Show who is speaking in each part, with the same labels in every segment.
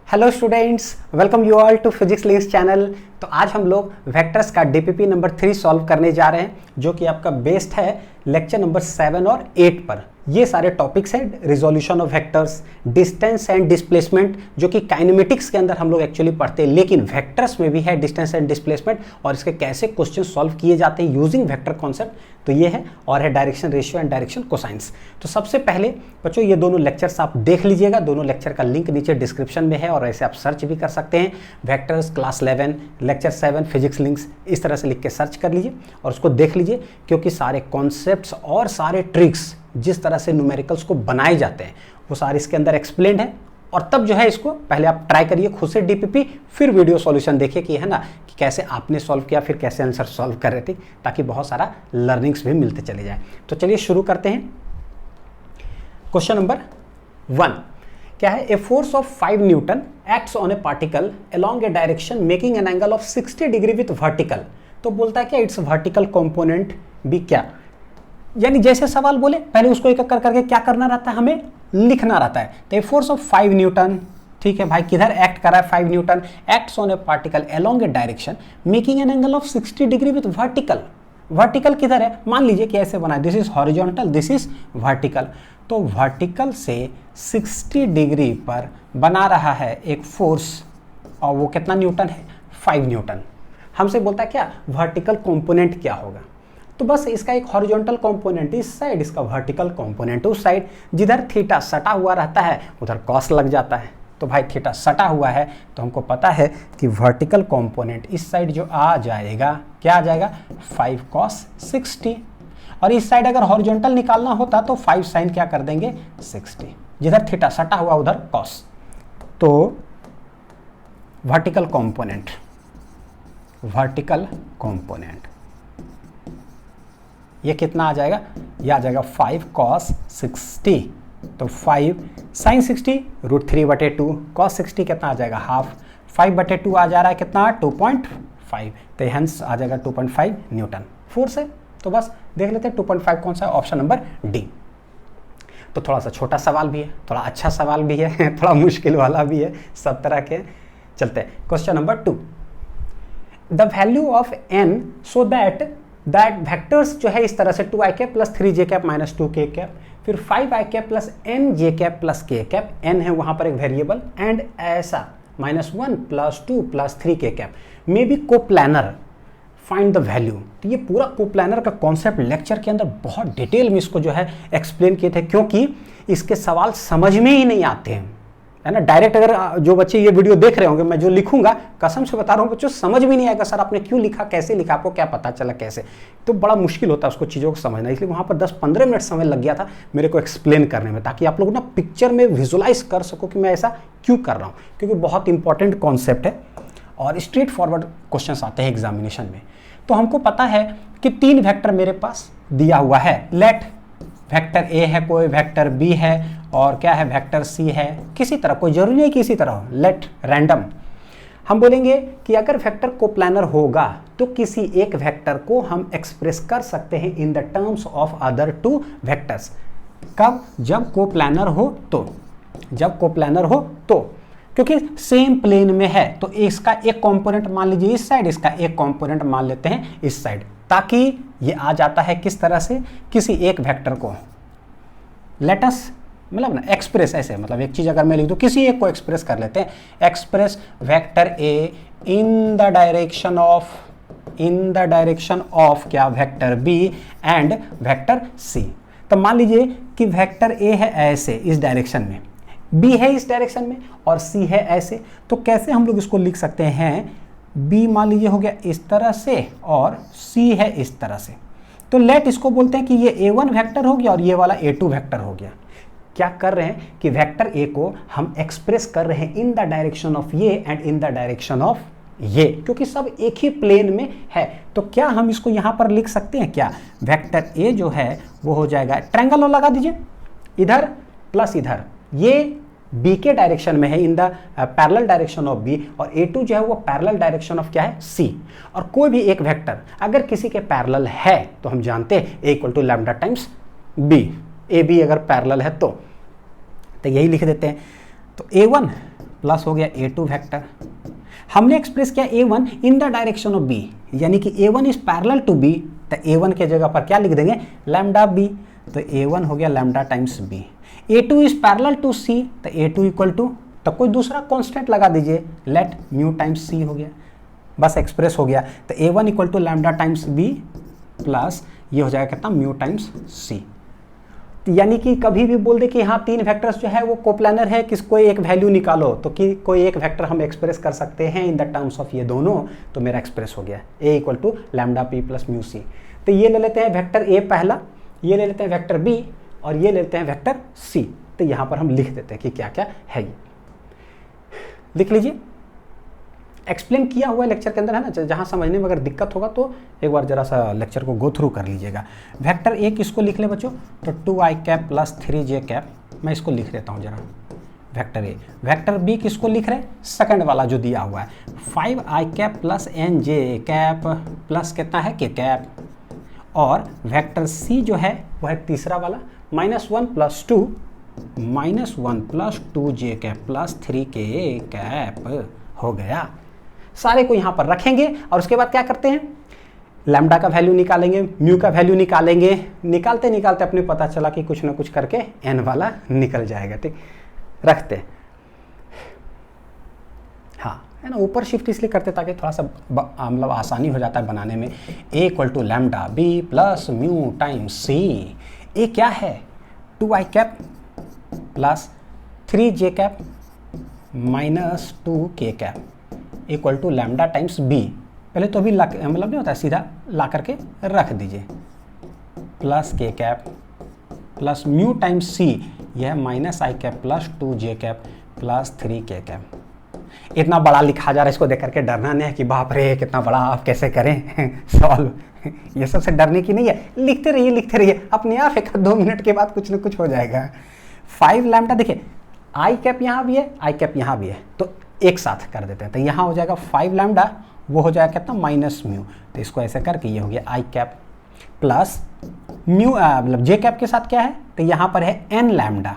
Speaker 1: Hello students, welcome you all to Physics Links channel. तो आज हम लोग वेक्टर्स का डीपीपी नंबर 3 सॉल्व करने जा रहे हैं, जो कि आपका बेस्ड है लेक्चर नंबर 7 और 8 पर। ये सारे टॉपिक्स हैं resolution of vectors, distance and displacement, जो कि काइनेमेटिक्स के अंदर हम लोग एक्चुअली पढ़ते हैं, लेकिन वेक्टर्स में भी है डिस्टेंस एंड डिस्प्लेसमेंट, और इसके कैसे क्वेश्चन सॉल्व किए जाते हैं यूजिंग वेक्टर कॉन्सेप्ट। तो ये है, और है direction ratio and direction cosines. तो सबसे पहले बच्चों ये दोनों लेक्चर्स आप देख लीजिएगा, दोनों लेक्चर का लिंक नीचे डिस्क्रिप्शन में है, और ऐसे आप सर्च भी कर सकते हैं, vectors class 11 lecture 7 physics links, इस तरह से लिख के सर्च कर लीजिए और उसको देख लीजिए, क्योंकि सारे कॉन्सेप्ट्स और सारे ट्रिक्स जिस तरह से न्यूमेरिकल्स को बनाए जाते हैं वो सारे इसके अंदर एक्सप्लेन्ड है। और तब जो है इसको पहले आप ट्राई करिए खुद से डीपीपी, फिर वीडियो सॉल्यूशन देखिए कि है ना कि कैसे आपने सॉल्व किया, फिर कैसे आंसर सॉल्व कर रहे थे, ताकि बहुत सारा लर्निंग्स भी मिलते चले जाए। तो चलिए शुरू करते हैं। क्वेश्चन नंबर 1 क्या है? A force of 5 Newton acts on A particle along A direction making an angle of 60 degree with vertical. तो बोलता है क्या इट्स वर्टिकल कंपोनेंट भी क्या, यानी जैसे सवाल बोले पहले उसको एक एक कर करके क्या करना रहता है, हमें लिखना रहता है। तो ए फोर्स ऑफ 5 न्यूटन, ठीक है भाई, किधर एक्ट कर रहा है? 5 Newton acts on A particle along A direction making an angle of 60 degree with vertical. Vertical किधर है? मान लीजिए कि ऐसे बना है, this is horizontal, this is vertical. तो वर्टिकल से 60 डिग्री पर बना रहा है एक फोर्स, और वो कितना न्यूटन है? 5 न्यूटन। हमसे बोलता है क्या वर्टिकल कंपोनेंट क्या होगा? तो बस इसका एक हॉरिजॉन्टल कंपोनेंट इस साइड, इसका वर्टिकल कंपोनेंट उस साइड। जिधर थीटा सटा हुआ रहता है उधर कॉस लग जाता है। तो भाई थीटा सटा हुआ है तो हमको पता है कि वर्टिकल कंपोनेंट इस साइड जो आ जाएगा, क्या आ जाएगा? 5 cos 60। और इस साइड अगर हॉरिजॉन्टल निकालना होता तो 5 sin क्या कर देंगे? 60। जिधर थीटा सटा हुआ उधर कॉस। तो वर्टिकल कंपोनेंट, वर्टिकल कंपोनेंट ये कितना आ जाएगा? ये आ जाएगा 5 cos 60। तो 5 sin 60 √3/2, cos 60 कितना आ जाएगा? हाफ। 5/2 आ जा रहा है कितना? 2.5। तो हेंस आ जाएगा 2.5 न्यूटन फोर्स है। तो बस देख लेते हैं 2.5 कौन सा है, ऑप्शन नंबर डी। तो थोड़ा सा छोटा सवाल भी है, थोड़ा अच्छा सवाल भी है, थोड़ा मुश्किल वाला भी है, सब तरह के। चलते हैं question number 2। The value of n so that vectors जो है इस तरह से 2i cap plus 3j cap minus 2k cap, फिर 5i cap plus nj cap plus k cap, n है वहां पर एक वेरिएबल, एंड ऐसा -1 plus 2 plus 3k cap may be coplanar, find the value. तो ये पूरा कोप्लानर का कॉन्सेप्ट लेक्चर के अंदर बहुत डिटेल में इसको जो है एक्सप्लेन किए थे, क्योंकि इसके सवाल समझ में ही नहीं आते हैं, है ना। डायरेक्ट अगर जो बच्चे ये वीडियो देख रहे होंगे, मैं जो लिखूंगा कसम से बता रहा हूँ बच्चों, समझ भी नहीं आएगा सर आपने क्यों लिखा, कैसे लिखा, आपको क्या पता चला, कैसे। तो बड़ा मुश्किल होता है उसको चीज़ों को समझना, इसलिए वहाँ पर 10-15 मिनट समय लग गया था मेरे को एक्सप्लेन करने में, ताकि आप लोग ना पिक्चर में विजुलाइज कर सको कि मैं ऐसा क्यों कर रहा हूँ, क्योंकि बहुत इंपॉर्टेंट कॉन्सेप्ट है और स्ट्रेट फॉरवर्ड क्वेश्चन आते हैं एग्जामिनेशन में। तो हमको पता है कि 3 वेक्टर मेरे पास दिया हुआ है, लेट वेक्टर ए है, कोई वेक्टर बी है, और क्या है वेक्टर सी है, किसी तरह, कोई जरूरी नहीं किसी तरह, लेट रैंडम। हम बोलेंगे कि अगर वेक्टर कोप्लानर होगा तो किसी एक वेक्टर को हम एक्सप्रेस कर सकते हैं in the terms of other 2 vectors. कब? जब कोप्लानर हो तो, जब कोप्लानर हो तो, क्योंकि सेम प्लेन में है। तो इसका एक कंपोनेंट मान लीजिए इस साइड, इसका एक कंपोनेंट मान लेते हैं इस साइड, ताकि ये आ जाता है किस तरह से, किसी एक वेक्टर को लेटस मतलब ना एक्सप्रेस ऐसे, मतलब एक चीज अगर मैं लिख दूं, किसी एक को एक्सप्रेस कर लेते हैं, express vector A in the direction of क्या? Vector B and vector C. तो मान लीजिए कि वेक्टर ए है ऐसे इस डायरेक्शन में, बी है इस डायरेक्शन में, और सी है ऐसे। तो कैसे हम लोग इसको लिख सकते हैं? बी मान लीजिए हो गया इस तरह से और सी है इस तरह से। तो लेट इसको बोलते हैं कि ये a1 वेक्टर हो गया और ये वाला a2 वेक्टर हो गया। क्या कर रहे हैं कि वेक्टर ए को हम एक्सप्रेस कर रहे हैं इन द डायरेक्शन ऑफ ये and in the direction of ये, क्योंकि सब एक ही प्लेन में है। तो क्या हम इसको यहां पर लिख सकते हैं क्या? वेक्टर ए जो है वो हो जाएगा, ट्रायंगल लगा दीजिए, इधर प्लस इधर, ये बी के डायरेक्शन में है in the parallel direction of B, और ए2 जो है वो पैरेलल डायरेक्शन ऑफ क्या है? सी। और कोई भी एक वेक्टर अगर किसी के पैरेलल है तो हम जानते हैं A equal to lambda times B, A B अगर पैरेलल है तो यही लिख देते हैं। तो a1 प्लस हो गया A2 वेक्टर। हमने एक्सप्रेस किया A1 in the direction of B, यानी कि A1 is parallel to B, तो A1 के जगह पर क्या लिख देंगे, लैम्डा B, तो A1 हो गया lambda times B। A2 is parallel to C, तो A2 इक्वल टू, तो कोई दूसरा कांस्टेंट लगा दीजिए, लेट म्यू टाइम्स C हो गया, बस एक्सप्रेस हो गया। तो A1 equal to lambda times B plus ये हो जाएगा कितना, म्यू टाइम्स C। यानी कि कभी भी बोल दे कि हाँ तीन वेक्टर्स जो है वो कोप्लानर है, किसको एक वैल्यू निकालो, तो कि कोई एक वेक्टर हम एक्सप्रेस कर सकते हैं इन द टर्म्स ऑफ ये दोनों, तो मेरा एक्सप्रेस हो गया A equal to lambda P plus mu C। तो ये ले लेते हैं वेक्टर A पहला, ये ले लेते हैं वेक्टर B और ये ले लेते हैं वेक्टर C। तो यहाँ पर हम लिख देते हैं कि क्या क्या है, ये लिख लीजिए। एक्सप्लेन किया हुआ है लेक्चर के अंदर है ना, जहाँ समझने में अगर दिक्कत होगा तो एक बार जरा सा लेक्चर को गो थ्रू कर लीजिएगा। वेक्टर ए किसको लिख ले बच्चों, तो 2i cap plus 3j cap, मैं इसको लिख देता हूँ जरा, वेक्टर ए। वेक्टर बी किसको लिख रहे, सेकंड वाला जो दिया हुआ है, 5i cap plus nj cap plus कितना है, k कैप। और वेक्टर सी जो है वह है तीसरा वाला, -1 plus 2j cap plus 3k cap हो गया। सारे को यहाँ पर रखेंगे और उसके बाद क्या करते हैं, लैम्डा का वैल्यू निकालेंगे, म्यू का वैल्यू निकालेंगे, निकालते निकालते अपने पता चला कि कुछ ना कुछ करके एन वाला निकल जाएगा। ठीक, रखते हैं, हाँ है ना, ऊपर शिफ्ट इसलिए करते ताकि थोड़ा सा मतलब आसानी हो जाता है बनाने में। A equal to lambda B plus mu times C. A क्या है, 2i cap plus 3j cap minus 2k cap equal to lambda times B. पहले तो अभी मतलब नहीं होता है, सीधा ला करके रख दीजिए, plus k cap plus mu times C, यह minus i cap plus 2j cap plus 3k cap. इतना बड़ा लिखा जा रहा है, इसको देख करके डरना नहीं है कि बाप रे कितना बड़ा, आप कैसे करें सॉल्व, ये सबसे डरने की नहीं है, लिखते रहिए, अपने आप 1-2 मिनट के बाद कुछ ना कुछ हो जाएगा। 5 लैम्डा, देखिए i कैप यहाँ भी है, i कैप यहाँ भी है, तो एक साथ कर देते हैं, तो यहाँ हो जाएगा 5 लैम्डा, वो हो जाएगा कितना, माइनस म्यू, तो इसको ऐसे करके ये हो गया i कैप प्लस म्यू, मतलब j कैप के साथ क्या है, तो यहाँ पर है n लैम्डा,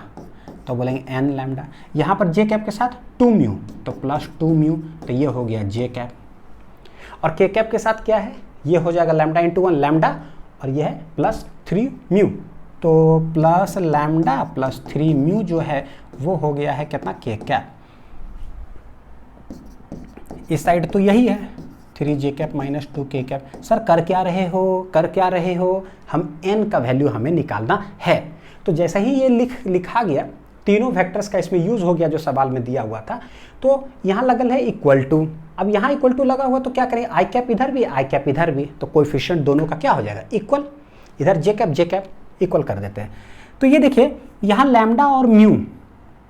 Speaker 1: तो बोलेंगे n लैम्डा, यहाँ पर j कैप के साथ 2 म्यू, तो प्लस 2 म्यू, तो ये हो गया j कैप। और k कैप के साथ क्या है, ये हो जाएगा लैम्डा इंटू 1 लैम्डा, और ये है प्लस 3 म्यू, तो प्लस लैम्डा प्लस 3 म्यू जो है वो हो गया है कितना, k कैप। इस साइड तो यही है 3j cap minus 2k cap. Sir कर क्या रहे हो, हम n का वैल्यू हमें निकालना है। तो जैसे ही ये लिखा गया, तीनों वेक्टर्स का इसमें यूज हो गया जो सवाल में दिया हुआ था, तो यहाँ लगल है इक्वल टू। अब यहाँ इक्वल टू लगा हुआ तो क्या करें, i कैप इधर भी, i कैप इधर भी, तो कोएफिशिएंट दोनों का क्या हो जाएगा, इक्वल। इधर j कैप इक्वल कर देते हैं। तो ये देखिए यहाँ लैम्डा और म्यू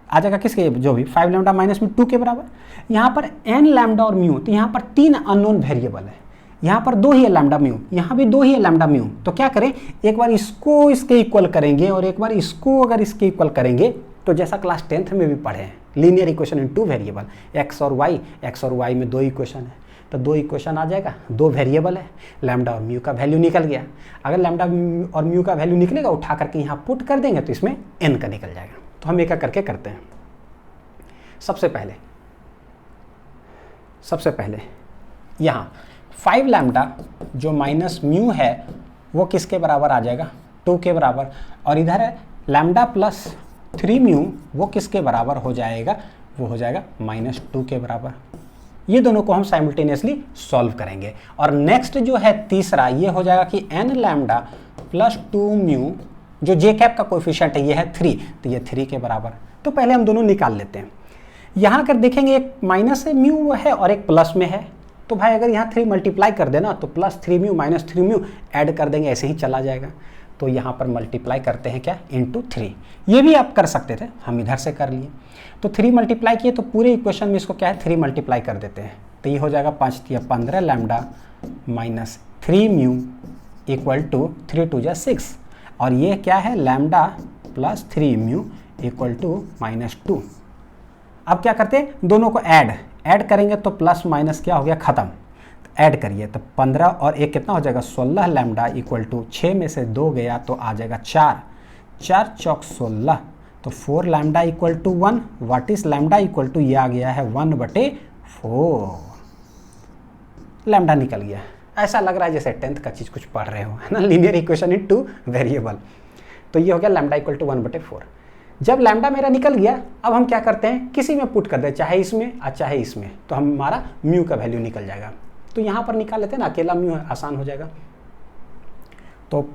Speaker 1: आ जाएगा किसके, जो भी 5 लैम्डा माइनस में 2 के बराबर। यहाँ पर n लैम्डा और म्यू, तो यहाँ पर 3 अननोन वेरिएबल है, यहाँ पर 2 ही है लैम्डा म्यू, यहाँ भी 2 ही है लैम्डा म्यू। तो क्या करें, एक बार इसको इसके इक्वल करेंगे और एक बार इसको अगर इसके इक्वल करेंगे, तो जैसा क्लास 10th में भी पढ़े हैं, linear equation in 2 variable, x और y में 2 इक्वेशन है, तो 2 इक्वेशन आ जाएगा, 2 वेरिएबल है, लैम्डा और म्यू का वैल्यू निकल गया। अगर लैम्डा और म्यू का वैल्यू निकलेगा, उठा करके यहाँ पुट कर देंगे तो इसमें n का निकल जाएगा। तो हम एक एक करके करते हैं। सबसे पहले यहाँ 5 लैम्डा जो माइनस म्यू है वो किसके बराबर आ जाएगा, 2 के बराबर, और इधर है लैम्डा प्लस 3 म्यू, वो किसके बराबर हो जाएगा, वो हो जाएगा -2 के बराबर। ये दोनों को हम साइमल्टेनियसली सॉल्व करेंगे। और नेक्स्ट जो है तीसरा, ये हो जाएगा कि n लैम्डा प्लस 2 म्यू, जो j कैप का कोएफिशिएंट है ये है 3, तो ये 3 के बराबर। तो पहले हम दोनों निकाल लेते हैं। यहाँ अगर देखेंगे एक माइनस है म्यू है और एक प्लस में है, तो भाई अगर यहाँ 3 मल्टीप्लाई कर देना तो plus 3 mu minus 3 mu add कर देंगे, ऐसे ही चला जाएगा। तो यहाँ पर मल्टीप्लाई करते हैं क्या, इंटू 3। ये भी आप कर सकते थे, हम इधर से कर लिए। तो 3 मल्टीप्लाई किए तो पूरे इक्वेशन में इसको क्या है, 3 मल्टीप्लाई कर देते हैं, तो ये हो जाएगा 5 या 15 lambda minus 3 mu equal to 3 2 जा 6, और ये क्या है, lambda plus 3 mu equal to -2। अब क्या करते हैं, दोनों को ऐड करेंगे तो प्लस माइनस क्या हो गया, खत्म। ऐड करिए तो 15 और 1 कितना हो जाएगा, 16 लैम्डा इक्वल टू 6 में से 2 गया तो आ जाएगा 4 4 चौक 16, तो 4 lambda equal to 1, what is lambda equal to, ये आ गया है 1/4, लैम्डा निकल गया। ऐसा लग रहा है जैसे 10th का चीज़ कुछ पढ़ रहे हो, है ना, लीनियर इक्वेशन इन 2 वेरिएबल। तो ये हो गया लैम्डा इक्वल टू 1/4। जब लैम्डा मेरा निकल गया, अब हम क्या करते हैं, किसी में पुट कर दे, चाहे इसमें और चाहे इसमें, तो हमारा म्यू का वैल्यू निकल जाएगा। तो यहाँ पर निकाल लेते हैं ना, अकेला म्यू है, आसान हो जाएगा। तो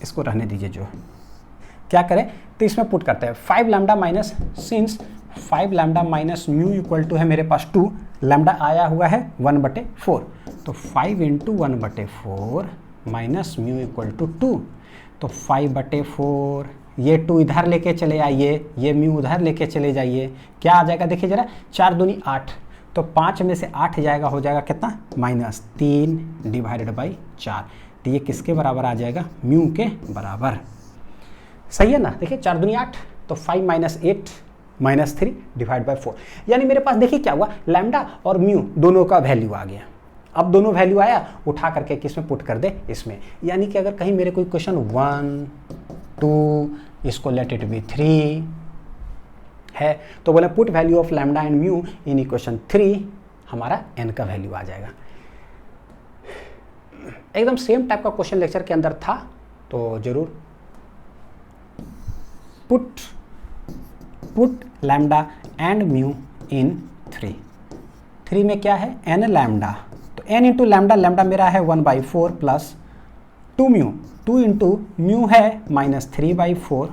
Speaker 1: इसको रहने दीजिए, जो क्या करें, तो इसमें पुट करते हैं 5 lambda minus, since 5 lambda minus mu equal to है मेरे पास 2, लैम्डा आया हुआ है 1/4, तो 5 into 1/4 minus mu equal to 2, तो 5/4, ये 2 इधर लेके चले आइए, ये म्यू उधर लेके चले जाइए, क्या आ जाएगा देखिए जरा, 4 दूनी 8, तो 5 में से 8 जाएगा, हो जाएगा कितना, -3 डिवाइडेड बाई 4, तो ये किसके बराबर आ जाएगा, म्यू के बराबर। सही है ना, देखिए 4 दूनी 8, तो 5 - 8 -3 डिवाइड बाई 4, यानी मेरे पास देखिए क्या हुआ, लैम्डा और म्यू दोनों का वैल्यू आ गया। अब दोनों वैल्यू आया, उठा करके किसमें पुट कर दे, इसमें। यानी कि अगर कहीं मेरे कोई क्वेश्चन 1, 2, इसको लेट इट बी 3 है, तो बोले put value of lambda and mu in equation 3, हमारा n का वैल्यू आ जाएगा। एकदम सेम टाइप का क्वेश्चन लेक्चर के अंदर था, तो जरूर पुट लैम्डा एंड म्यू इन 3 में क्या है, n लैम्डा, तो n इंटू लैम्डा, लैम्डा मेरा है 1/4 प्लस 2 म्यू, 2 इंटू म्यू है -3/4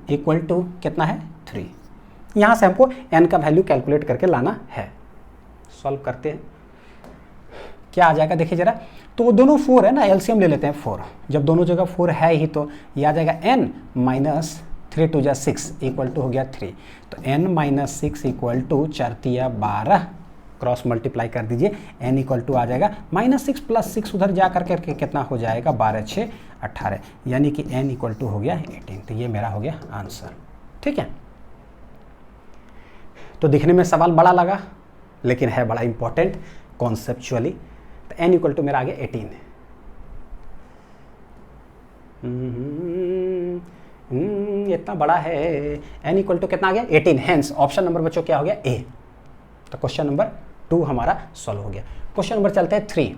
Speaker 1: इक्वल टू कितना है, 3। यहाँ से हमको n का वैल्यू कैलकुलेट करके लाना है। सॉल्व करते हैं, क्या आ जाएगा देखिए जरा, तो दोनों 4 है ना, एलसीएम ले लेते हैं 4, जब दोनों जगह 4 है ही, तो ये आ जाएगा n -3 2 जा 6 इक्वल टू हो गया 3, तो n - 6 इक्वल टू 4 तिया 12, क्रॉस मल्टीप्लाई कर दीजिए, n इक्वल टू आ जाएगा -6 प्लस 6 उधर जा करके कितना हो जाएगा, 12 6 18, यानी कि n इक्वल टू हो गया 18, तो ये मेरा हो गया आंसर। ठीक है, तो दिखने में सवाल बड़ा लगा, लेकिन है बड़ा इंपॉर्टेंट कॉन्सेप्चुअली। तो n इक्वल टू मेरा आ गया 18, इतना बड़ा है, n इक्वल टू कितना आ गया, 18, हेंस ऑप्शन नंबर बच्चों क्या हो गया, ए। तो क्वेश्चन नंबर 2 हमारा सॉल्व हो गया। क्वेश्चन नंबर चलते हैं 3,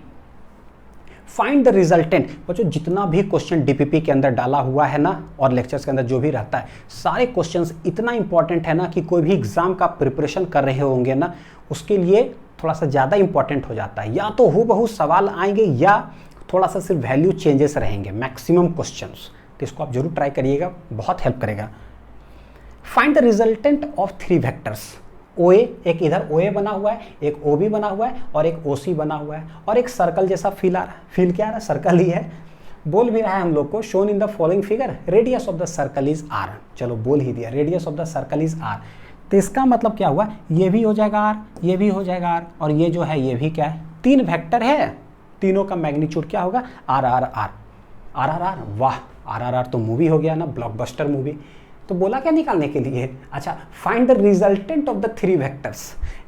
Speaker 1: फाइंड द रिजल्टेंट। बच्चों जितना भी क्वेश्चन डीपीपी के अंदर डाला हुआ है ना, और लेक्चर्स के अंदर जो भी रहता है, सारे क्वेश्चंस इतना इंपॉर्टेंट है ना कि कोई भी एग्जाम का प्रिपरेशन कर रहे होंगे ना, उसके लिए थोड़ा सा ज़्यादा इंपॉर्टेंट हो जाता है। या तो हूबहू सवाल आएंगे, या थोड़ा सा सिर्फ वैल्यू चेंजेस रहेंगे मैक्सिमम क्वेश्चंस। तो इसको आप जरूर ट्राई करिएगा, बहुत हेल्प करेगा। Find the resultant of 3 vectors. OA, एक इधर OA बना हुआ है, एक OB बना हुआ है, और एक OC बना हुआ है, और एक सर्कल जैसा फील आ रहा है। फील क्या आ रहा है, सर्कल ही है। बोल भी रहा है हम लोग को, shown in the following figure radius of the circle is R। चलो बोल ही दिया, radius of the circle is R। तो इसका मतलब क्या हुआ, ये भी हो जाएगा R, ये भी हो जाएगा R, और ये जो है ये भी क्या है, 3 वेक्टर है, तीनों का मैग्नीट्यूड क्या होगा, RRR। RRR, वाह, RRR तो मूवी हो गया ना, ब्लॉकबस्टर मूवी। तो बोला क्या निकालने के लिए, अच्छा find the resultant of the 3 vectors,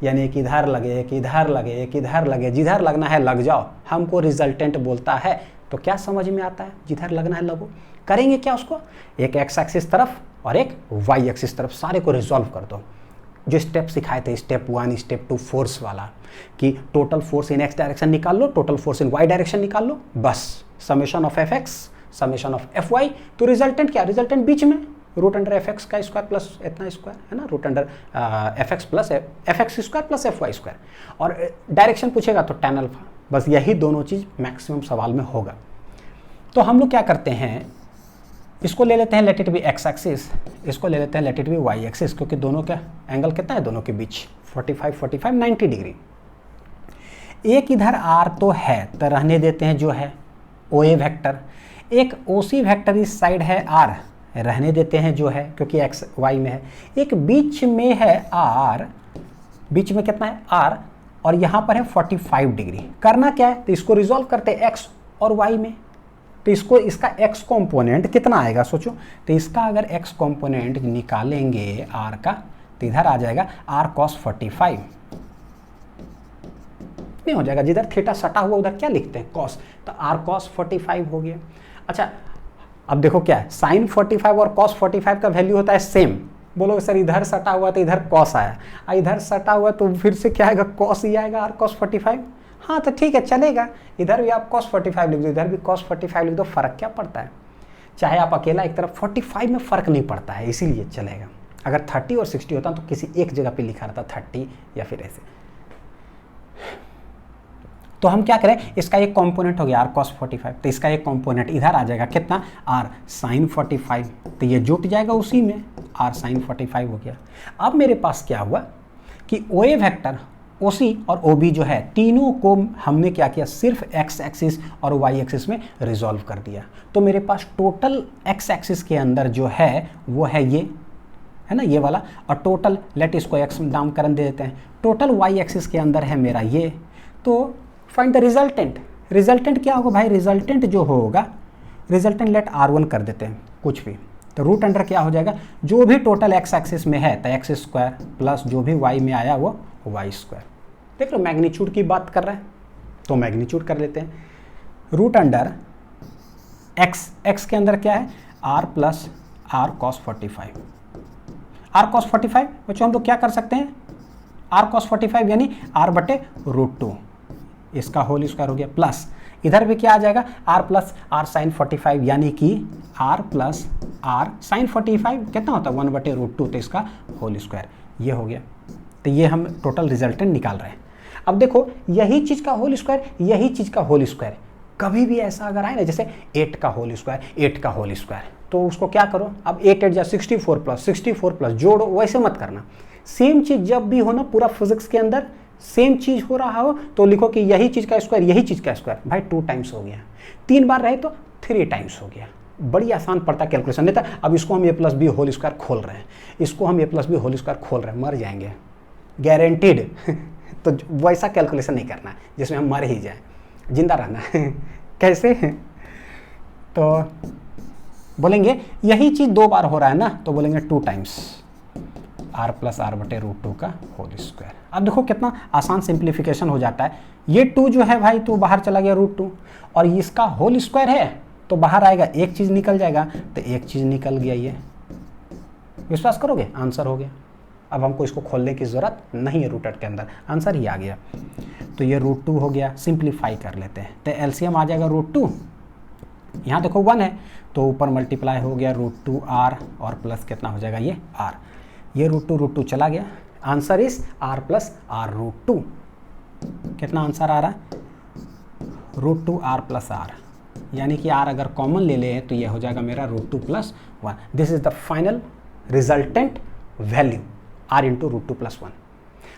Speaker 1: यानी एक इधर लगे, एक इधर लगे, एक इधर लगे, जिधर लगना है लग जाओ। हमको रिजल्टेंट बोलता है तो क्या समझ में आता है, जिधर लगना है लगो। करेंगे क्या उसको, एक एक्स एक्सिस तरफ और एक वाई एक्सिस तरफ, सारे को रिजॉल्व कर दो। जो स्टेप सिखाए थे, स्टेप 1 स्टेप 2 फोर्स वाला, कि total force in X direction निकाल लो, total force in Y direction निकाल लो, बस summation of F X, summation of F Y. तो रिजल्टेंट क्या, रिजल्टेंट बीच में रूट अंडर एफ एक्स का स्क्वायर प्लस इतना स्क्वायर है ना, root under F X plus F X square plus F Y square, और डायरेक्शन पूछेगा तो tan अल्फा। बस यही दोनों चीज़ मैक्सिमम सवाल में होगा। तो हम लोग क्या करते हैं, इसको ले लेते हैं let it be X axis, इसको ले लेते हैं let it be Y axis, क्योंकि दोनों का एंगल कितना है दोनों के बीच, 45 90 डिग्री। एक इधर आर तो है, तो रहने देते हैं जो है ओ ए वैक्टर। एक ओ सी वैक्टर इस साइड है आर, रहने देते हैं जो है, क्योंकि एक्स वाई में है। एक बीच में है आर, बीच में कितना है आर, और यहाँ पर है 45 डिग्री। करना क्या है, तो इसको रिजॉल्व करते हैं एक्स और वाई में। तो इसको, इसका एक्स कॉम्पोनेंट कितना आएगा सोचो, तो इसका अगर एक्स कॉम्पोनेंट निकालेंगे आर का, तो इधर आ जाएगा आर कॉस 45 नहीं हो जाएगा, जिधर थीटा सटा हुआ उधर क्या लिखते हैं कॉस, तो आर कॉस 45 हो गया। अच्छा अब देखो क्या है, साइन 45 और कॉस 45 का वैल्यू होता है सेम। बोलोगे सर इधर सटा हुआ तो इधर कॉस आया, इधर सटा हुआ तो फिर से क्या आएगा, कॉस ही आएगा, आर कॉस 45। हाँ तो ठीक है चलेगा, इधर भी आप cos 45 लिख दो, इधर भी cos 45 लिख दो, फर्क क्या पड़ता है। चाहे आप अकेला एक तरफ, 45 में फर्क नहीं पड़ता है, इसीलिए चलेगा। अगर 30 और 60 होता तो किसी एक जगह पे लिखा रहता 30 या फिर ऐसे। तो हम क्या करें, इसका एक कंपोनेंट हो गया r cos 45, तो इसका एक कंपोनेंट इधर आ जाएगा कितना, r sin 45, तो ये जुट जाएगा उसी में, r sin 45 हो गया। अब मेरे पास क्या हुआ कि OA वेक्टर, OC और OB जो है, तीनों को हमने क्या किया, सिर्फ x एक्सिस और y एक्सिस में रिजॉल्व कर दिया। तो मेरे पास टोटल x एक्सिस के अंदर जो है वो है ये, है ना, ये वाला, और टोटल, लेट इसको x नामकरण दे देते हैं, टोटल y एक्सिस के अंदर है मेरा ये। तो फाइंड द रिजल्टेंट। रिजल्टेंट क्या होगा भाई, रिजल्टेंट जो होगा, रिजल्टेंट लेट R1 कर देते हैं कुछ भी, तो रूट अंडर क्या हो जाएगा, जो भी टोटल x एक्सिस में है तो x स्क्वायर प्लस जो भी y में आया वो y स्क्वायर। देख लो मैग्नीट्यूड की बात कर रहे हैं तो मैग्नीट्यूड कर लेते हैं। रूट अंडर x के अंदर क्या है, r plus r cos 45। r cos 45 बच्चों हम लोग क्या कर सकते हैं, r cos 45 यानी r बटे √2, इसका होल स्क्वायर हो गया, प्लस इधर भी क्या आ जाएगा, r प्लस r साइन 45 यानी कि r प्लस r साइन 45 कितना होता है 1 बटे √2, तो इसका होल स्क्वायर, ये हो गया। तो ये हम टोटल रिजल्टेंट निकाल रहे हैं। अब देखो यही चीज़ का होल स्क्वायर, यही चीज़ का होल स्क्वायर, कभी भी ऐसा अगर आए ना, जैसे 8 का होल स्क्वायर, 8 का होल स्क्वायर, तो उसको क्या करो, अब 8 8 जा 64 प्लस जोड़ो, वैसे मत करना। सेम चीज़ जब भी हो ना पूरा फिजिक्स के अंदर, सेम चीज़ हो रहा हो तो लिखो कि यही चीज़ का स्क्वायर, यही चीज़ का स्क्वायर, भाई 2 टाइम्स हो गया, 3 बार रहे तो 3 टाइम्स हो गया। बड़ी आसान पड़ता है कैलकुलेशन, नहीं था। अब इसको हम a plus B whole square खोल रहे हैं, इसको हम a plus B whole square खोल रहे हैं, मर जाएंगे गारंटीड। तो वैसा कैलकुलेशन नहीं करना है जिसमें हम मर ही जाएं, जिंदा रहना है। कैसे, तो बोलेंगे यही चीज़ 2 बार हो रहा है ना, तो बोलेंगे 2 टाइम्स r प्लस r बटे √2 का होल स्क्वायर। अब देखो कितना आसान सिंप्लीफिकेशन हो जाता है। ये 2 जो है भाई तो बाहर चला गया √2, और इसका होल स्क्वायर है तो बाहर आएगा, एक चीज़ निकल जाएगा, तो एक चीज़ निकल गया, ये विश्वास करोगे आंसर हो गया। अब हमको इसको खोलने की ज़रूरत नहीं है, रूटेड के अंदर आंसर ही आ गया। तो ये √2 हो गया, सिंप्लीफाई कर लेते हैं, तो एलसीएम आ जाएगा √2, यहाँ देखो 1 है तो ऊपर मल्टीप्लाई हो गया √2r और प्लस कितना हो जाएगा ये r, ये √2 चला गया, answer is r plus r √2। कितना आंसर आ रहा है, √2r प्लस r, यानी कि r अगर कॉमन ले ले तो ये हो जाएगा मेरा √2 plus 1। This is the final resultant value r into √2 plus 1।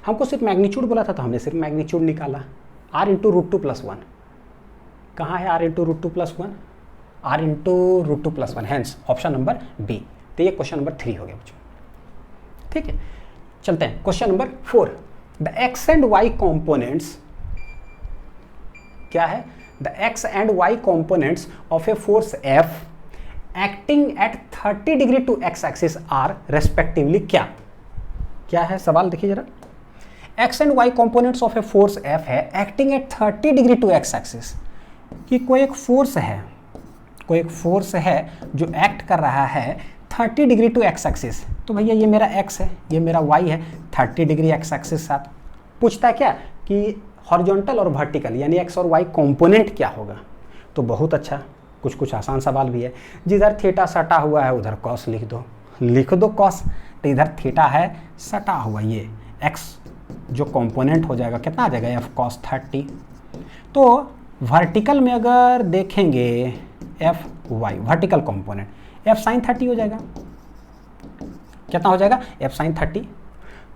Speaker 1: हमको सिर्फ मैग्नीट्यूड बोला था तो हमने सिर्फ मैग्नीट्यूड निकाला, r इंटू √2 प्लस 1 कहाँ है, r into √2 plus 1, r into √2 plus 1, hence option number B. तो ये क्वेश्चन नंबर 3 हो गया बच्चों, ठीक है। चलते हैं question number 4। The x and y components क्या है, the x and y components of a force F acting at 30 degree to x axis are respectively क्या है सवाल, देखिए जरा। x and y components of a force F है acting at 30 degree to x axis, कि कोई एक force है जो एक्ट कर रहा है 30 डिग्री टू x एक्सिस। तो भैया ये मेरा x है, ये मेरा y है, 30 डिग्री x एक्सिस साथ पूछता है क्या कि हॉरिजॉन्टल और वर्टिकल यानी x और y कंपोनेंट क्या होगा। तो बहुत अच्छा, कुछ आसान सवाल भी है। जिधर थीटा सटा हुआ है उधर कॉस लिख दो कॉस, तो इधर थीटा है सटा हुआ, ये x जो कंपोनेंट हो जाएगा कितना आ जाएगा f cos 30। तो वर्टिकल में अगर देखेंगे f y vertical component f sin 30 हो जाएगा, कितना हो जाएगा f sin 30।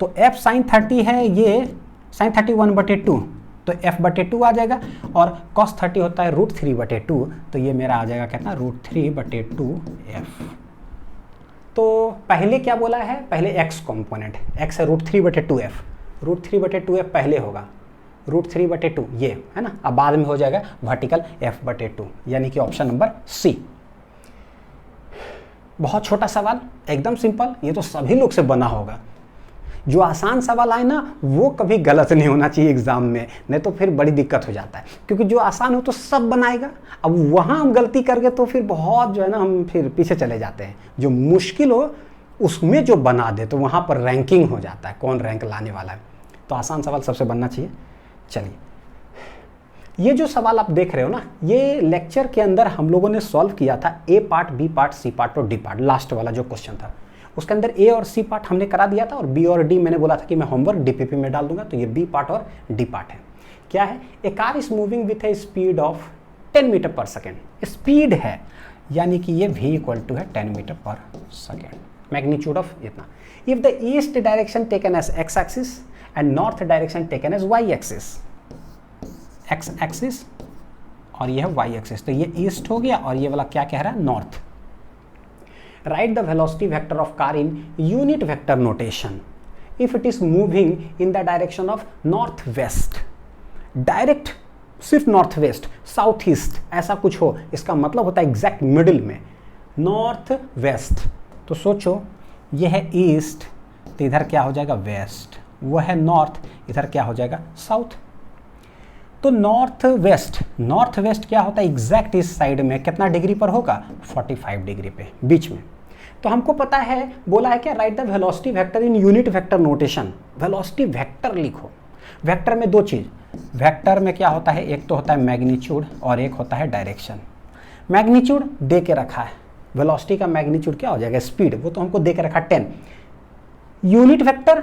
Speaker 1: तो f sin 30 है, ये sin 30 1/2, तो f बटे 2 आ जाएगा, और cos 30 होता है √3/2, तो ये मेरा आ जाएगा कितना √3/2 f। तो पहले क्या बोला है, पहले x कंपोनेंट, x है √3/2 f, √3/2 f पहले होगा, √3/2 ये है ना, अब बाद में हो जाएगा वर्टिकल f/2, यानी कि ऑप्शन नंबर सी। बहुत छोटा सवाल, एकदम सिंपल, ये तो सभी लोग से बना होगा, जो आसान सवाल आए ना वो कभी गलत नहीं होना चाहिए एग्जाम में, नहीं तो फिर बड़ी दिक्कत हो जाता है, क्योंकि जो आसान हो तो सब बनाएगा, अब वहाँ हम गलती कर गए तो फिर बहुत जो है ना हम फिर पीछे चले जाते हैं। जो मुश्किल हो उसमें जो बना दे तो वहाँ पर रैंकिंग हो जाता है, कौन रैंक लाने वाला है। तो आसान सवाल सबसे बनना चाहिए। चलिए, ये जो सवाल आप देख रहे हो ना, ये लेक्चर के अंदर हम लोगों ने सॉल्व किया था A part, B part, C part और डी पार्ट। लास्ट वाला जो क्वेश्चन था उसके अंदर ए और सी पार्ट हमने करा दिया था, और बी और डी मैंने बोला था कि मैं होमवर्क डीपीपी में डाल दूंगा। तो ये बी पार्ट और डी पार्ट है। क्या है? A car is moving with a speed of 10 metre पर सेकेंड। स्पीड है यानी कि ये v इक्वल टू है 10 मीटर पर सेकेंड, मैग्नीट्यूड ऑफ इतना। If the east direction taken as X axis and north direction taken as Y axis, X axis और ये है वाई एक्सिस, तो ये ईस्ट हो गया और ये वाला क्या कह रहा है? North. Right the velocity vector of car in unit vector notation if it is moving in the direction of north west. Direct सिर्फ नॉर्थ वेस्ट, साउथ ईस्ट ऐसा कुछ हो, इसका मतलब होता है एग्जैक्ट मिडिल में, नॉर्थ वेस्ट। तो सोचो ये है ईस्ट, तो इधर क्या हो जाएगा? वेस्ट। वो है नॉर्थ, इधर क्या हो जाएगा? साउथ। तो नॉर्थ वेस्ट क्या होता है? एग्जैक्ट इस साइड में कितना डिग्री पर होगा? 45 डिग्री पे, बीच में। तो हमको पता है, बोला है क्या? Right the velocity vector in unit vector notation. Velocity vector लिखो। वेक्टर में दो चीज, वेक्टर में क्या होता है? एक तो होता है मैग्नीट्यूड और एक होता है डायरेक्शन। मैग्नीट्यूड दे के रखा है, वेलोसिटी का मैग्नीट्यूड क्या हो जाएगा? स्पीड, वो तो हमको दे के रखा 10। यूनिट वेक्टर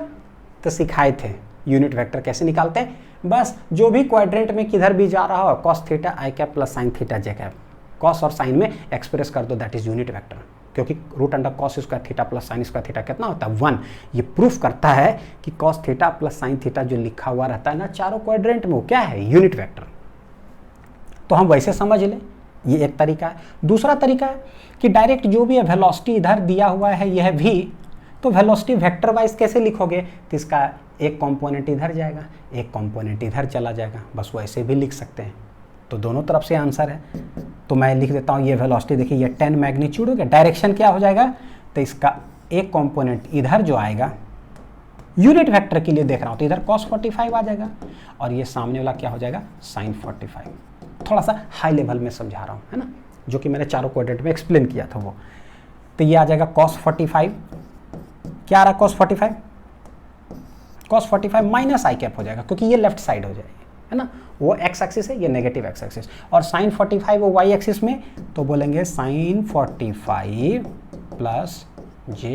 Speaker 1: तो सिखाए थे, यूनिट वेक्टर कैसे निकालते हैं? बस जो भी क्वाड्रेंट में किधर भी जा रहा हो, cos theta I cap plus sine theta J cap, cos और साइन में एक्सप्रेस कर दो, दैट इज यूनिट वेक्टर। क्योंकि root under cos square theta plus sine square theta कितना होता है? 1। ये प्रूफ करता है कि cos theta plus sine theta जो लिखा हुआ रहता है ना चारों क्वाड्रेंट में, वो क्या है? Unit vector. तो हम वैसे समझ लें, ये एक तरीका है। दूसरा तरीका है कि डायरेक्ट जो भी है वेलोसिटी इधर दिया हुआ है, यह है v, तो वेलोसिटी वेक्टर वाइज कैसे लिखोगे? तो इसका एक कंपोनेंट इधर जाएगा, एक कंपोनेंट इधर चला जाएगा, बस वैसे भी लिख सकते हैं। तो दोनों तरफ से आंसर है। तो मैं लिख देता हूँ ये वेलोसिटी, देखिए ये 10 मैग्नीट्यूड हो गया। डायरेक्शन क्या हो जाएगा? तो इसका एक कंपोनेंट इधर जो आएगा, यूनिट वेक्टर के लिए देख रहा हूँ, तो इधर cos 45 आ जाएगा और ये सामने वाला क्या हो जाएगा? sin 45। थोड़ा सा हाई लेवल में समझा रहा हूँ, है ना, जो कि मैंने चारों क्वाड्रेंट में एक्सप्लेन किया था वो। तो ये आ जाएगा cos 45। क्या आ रहा? cos 45, cos 45 minus I cap हो जाएगा, क्योंकि ये लेफ्ट साइड हो जाएगी, है ना, वो एक्स एक्सिस है, ये नेगेटिव एक्स एक्सिस, और sin 45 वो वाई एक्सिस में, तो बोलेंगे sin 45 प्लस जे।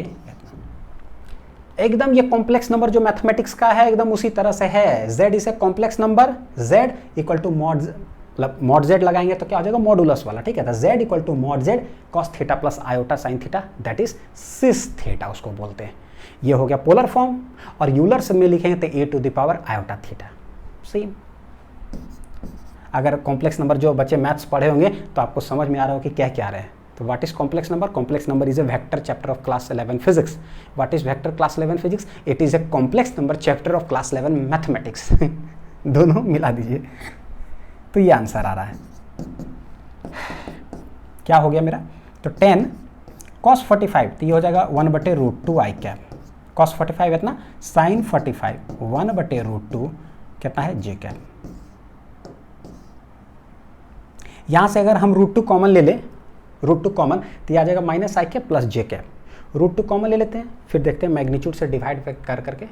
Speaker 1: एकदम ये कॉम्प्लेक्स नंबर जो मैथमेटिक्स का है एकदम उसी तरह से है। z is a complex number, z equal to mod z लगाएंगे तो क्या हो जाएगा? मॉडुलस वाला, ठीक है। तो z equal to mod z cos theta plus iota sine theta, that is cis theta उसको बोलते हैं। ये हो गया पोलर फॉर्म, और यूलर में लिखेंगे तो a to the power iota theta. Same. अगर कॉम्प्लेक्स नंबर जो बच्चे मैथ्स पढ़े होंगे तो आपको समझ में आ रहा हो कि क्या क्या रहे हैं। तो what is complex number? Complex number is a vector chapter of class 11 physics. What is vector class 11 physics? It is a complex number chapter of class 11 mathematics. दोनों मिला दीजिए, तो ये आंसर आ रहा है। क्या हो गया मेरा? तो 10 cos 45, तो ये हो जाएगा 1/√2 आई कैप। cos 45 इतना, sin 45 1/√2 कितना है? जे कैप। यहां से अगर हम √2 कॉमन ले लें, √2 कॉमन, तो ये आ जाएगा minus I cap plus J cap. √2 common ले लेते हैं, फिर देखते हैं मैग्नीट्यूड से डिवाइड कर करके,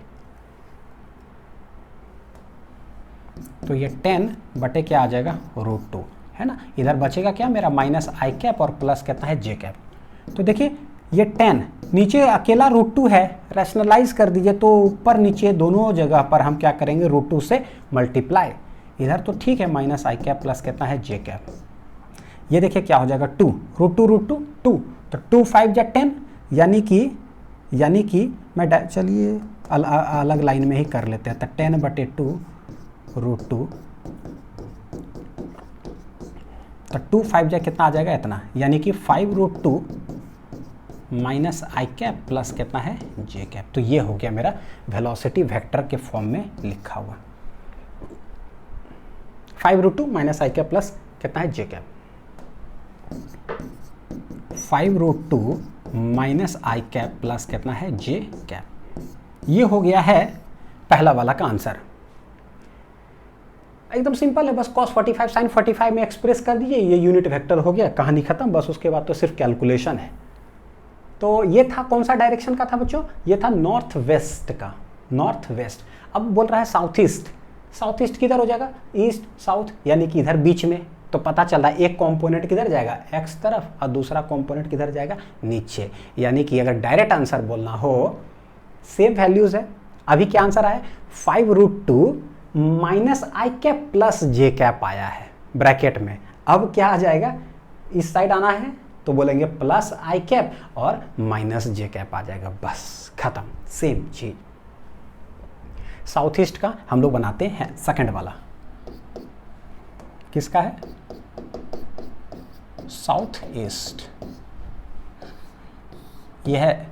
Speaker 1: तो ये 10 बटे क्या आ जाएगा? √2, है ना। इधर बचेगा क्या मेरा? माइनस आई कैप और प्लस कितना है? जे कैप। तो देखिए ये 10 नीचे अकेला √2 है, रैशनलाइज कर दीजिए तो ऊपर नीचे दोनों जगह पर हम क्या करेंगे? √2 से मल्टीप्लाई। इधर तो ठीक है, माइनस आई कैप प्लस कितना है? जे कैप। ये देखिए क्या हो जाएगा? 2 √2 2, तो 2 5 या 10, यानी कि मैं चलिए अलग लाइन में ही कर लेते हैं। तो 10/2 √2, तो 2 5 जा कितना आ जाएगा? इतना, यानी कि 5√2 माइनस आई कैप प्लस कितना है? जे कैप। तो ये हो गया मेरा वेलोसिटी वेक्टर के फॉर्म में लिखा हुआ। 5√2 माइनस आई कैप प्लस कितना है? जे cap. 5√2 minus I cap plus कितना है? जे कैप। ये हो गया है पहला वाला का आंसर। एकदम सिंपल है, बस cos 45 sin 45 में एक्सप्रेस कर दीजिए, ये यूनिट वेक्टर हो गया, कहानी खत्म। बस उसके बाद तो सिर्फ कैलकुलेशन है। तो ये था कौन सा डायरेक्शन का था बच्चों? ये था नॉर्थ वेस्ट का, नॉर्थ वेस्ट। अब बोल रहा है साउथ ईस्ट। साउथ ईस्ट किधर हो जाएगा? ईस्ट साउथ, यानी कि इधर बीच में। तो पता चल रहा है एक कंपोनेंट किधर जाएगा? एक्स तरफ, और दूसरा कंपोनेंट किधर जाएगा? नीचे। यानी कि अगर डायरेक्ट आंसर बोलना हो, सेम वैल्यूज है। अभी क्या आंसर आया? 5√2 minus I cap plus J cap आया है ब्रैकेट में। अब क्या आ जाएगा? इस साइड आना है तो बोलेंगे प्लस आई कैप और माइनस जे कैप आ जाएगा, बस खत्म, सेम चीज। साउथ ईस्ट का हम लोग बनाते हैं सेकंड वाला। किसका है? South east. यह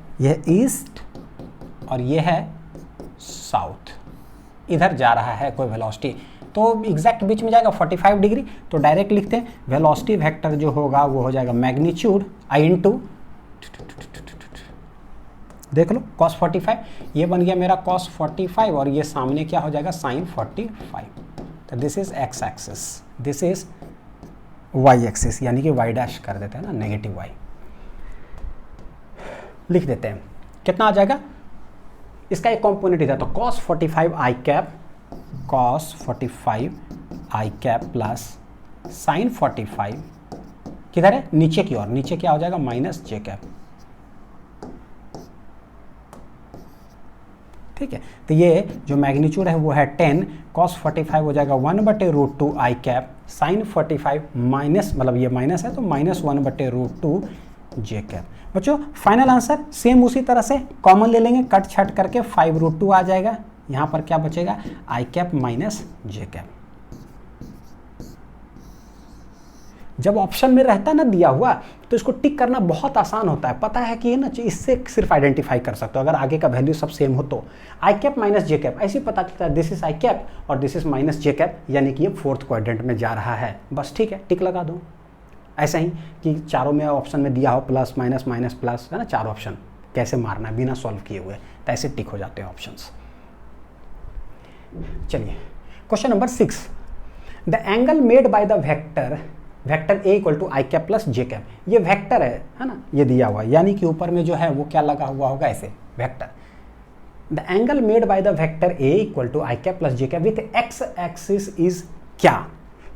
Speaker 1: ईस्ट और यह है साउथ। इधर जा रहा है कोई वेलोसिटी, तो एग्जैक्ट बीच में जाएगा 45 डिग्री। तो डायरेक्ट लिखते हैं वेलोसिटी वेक्टर जो होगा वो हो जाएगा मैग्नीट्यूड आई इंटू, देख लो cos 45, ये बन गया मेरा cos 45 और ये सामने क्या हो जाएगा? sin 45। तो this is x axis, this is Y axis, यानी कि वाई डैश कर देते हैं ना, नेगेटिव वाई लिख देते हैं। कितना आ जाएगा? इसका एक कंपोनेंट इधर, तो cos 45 आई कैप, cos 45 आई कैप प्लस sin 45 किधर है? नीचे की ओर। नीचे क्या हो जाएगा? माइनस जे कैप। ठीक है, तो ये जो मैग्नीट्यूड है वो है 10, cos 45 हो जाएगा 1/√2 आई कैप, sin 45 माइनस, मतलब ये माइनस है तो माइनस 1/√2 जे कैप। बच्चों फाइनल आंसर सेम उसी तरह से कॉमन ले लेंगे, कट छट करके 5√2 आ जाएगा। यहाँ पर क्या बचेगा? आई कैप माइनस जे कैप। जब ऑप्शन में रहता है ना दिया हुआ, तो इसको टिक करना बहुत आसान होता है। पता है कि ना, इससे सिर्फ आइडेंटिफाई कर सकते हो अगर आगे का वैल्यू सब सेम हो तो। आई कैप माइनस जे कैप, ऐसे ही पता चलता है दिस इज आई कैप और this is minus J cap, यानी कि ये फोर्थ क्वाड्रेंट में जा रहा है। बस ठीक है, टिक लगा दो। ऐसा ही कि चारों में ऑप्शन में दिया हो प्लस माइनस माइनस प्लस, है ना, चार ऑप्शन कैसे मारना है बिना सॉल्व किए हुए, तो ऐसे टिक हो जाते हैं ऑप्शंस। चलिए question number 6, the angle made by the vector A equal to I cap plus J cap. ये वेक्टर है ना, ये दिया हुआ है, यानी कि ऊपर में जो है वो क्या लगा हुआ होगा? ऐसे vector. The angle made by the vector A equal to I cap plus J cap with X axis is क्या?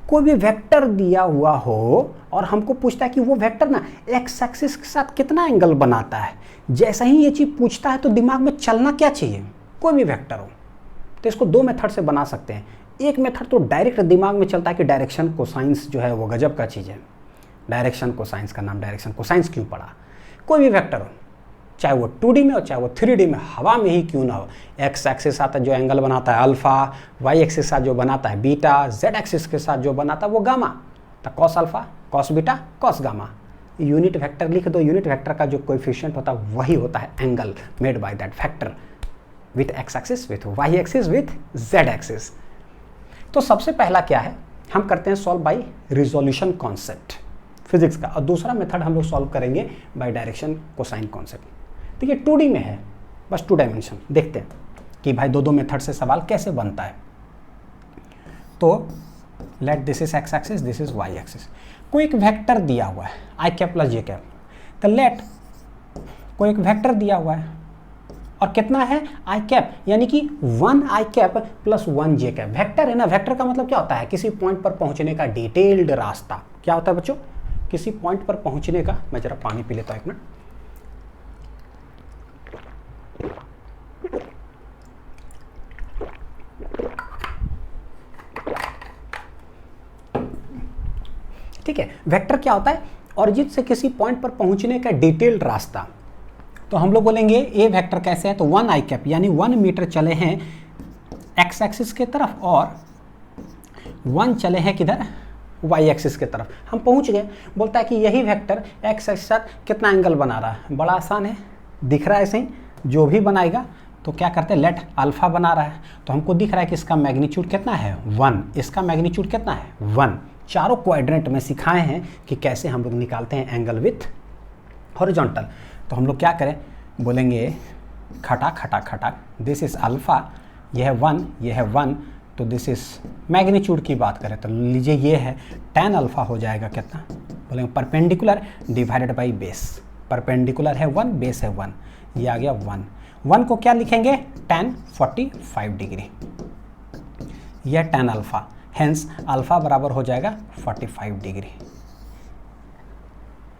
Speaker 1: कोई भी वेक्टर दिया हुआ हो और हमको पूछता है कि वो वेक्टर ना एक्स एक्सिस के साथ कितना एंगल बनाता है। जैसा ही ये चीज पूछता है तो दिमाग में चलना क्या चाहिए? कोई भी वेक्टर हो तो इसको दो मेथड से बना सकते हैं। एक मेथड तो डायरेक्ट दिमाग में चलता है कि डायरेक्शन कोसाइंस जो है वो गजब का चीज़ है। डायरेक्शन कोसाइंस का नाम डायरेक्शन कोसाइंस क्यों पड़ा? कोई भी वेक्टर हो, चाहे वो 2D में हो चाहे वो 3D में, हवा में ही क्यों ना हो, एक्स एक्सिस साथ जो एंगल बनाता है अल्फा, वाई एक्सिस साथ जो बनाता है बीटा, जेड एक्सिस के साथ जो बनाता है वो गामा। तो cos alpha, cos beta, cos gamma. Unit vector लिख दो। यूनिट वेक्टर का जो कोएफिशिएंट होता है वही होता है angle made by that vector with X axis, with Y axis, with Z axis. तो सबसे पहला क्या है, हम करते हैं solve by resolution concept physics का, और दूसरा मेथड हम लोग सॉल्व करेंगे बाय डायरेक्शन कोसाइन कॉन्सेप्ट। देखिए 2D में है, बस 2 डायमेंशन। देखते हैं कि भाई दो मेथड से सवाल कैसे बनता है। तो let this is x axis, this is Y axis. कोई एक वेक्टर दिया हुआ है आई कैप प्लस जे कैप, तो लेट कोई एक वेक्टर दिया हुआ है और कितना है? आई कैप, यानी कि 1 आई कैप प्लस 1 जे कैप। वेक्टर है ना, वेक्टर का मतलब क्या होता है? किसी पॉइंट पर पहुंचने का डिटेल्ड रास्ता। क्या होता है बच्चों? किसी पॉइंट पर पहुंचने का, मैं जरा पानी पी लेता हूं, एक मिनट। ठीक है, वेक्टर क्या होता है? ऑरिजिन से किसी पॉइंट पर पहुंचने का डिटेल्ड रास्ता। तो हम लोग बोलेंगे ए वेक्टर कैसे है, तो 1 आई कैप यानी 1 मीटर चले हैं एक्स एक्सिस के तरफ और 1 चले हैं किधर? वाई एक्सिस के तरफ। हम पहुंच गए। बोलता है कि यही वेक्टर एक्स एक्सिस साथ कितना एंगल बना रहा है। बड़ा आसान है, दिख रहा है ऐसे ही, जो भी बनाएगा तो क्या करते हैं, लेट अल्फा बना रहा है तो हमको दिख रहा है कि इसका मैग्नीट्यूड कितना है 1, इसका मैग्नीट्यूड कितना है 1। चारों क्वाड्रेंट में सिखाए हैं कि कैसे हम लोग निकालते हैं एंगल विथ हॉरिजॉन्टल। तो हम लोग क्या करें, बोलेंगे खटा खटा खटा, दिस इज अल्फा, यह है 1, यह है 1, तो दिस इज मैग्नीट्यूड की बात करें तो लीजिए ये है tan अल्फा हो जाएगा कितना, बोलेंगे perpendicular divided by base, perpendicular है 1, बेस है 1, ये आ गया 1, 1 को क्या लिखेंगे tan 45 डिग्री, यह tan अल्फा, हेंस अल्फा बराबर हो जाएगा 45 डिग्री,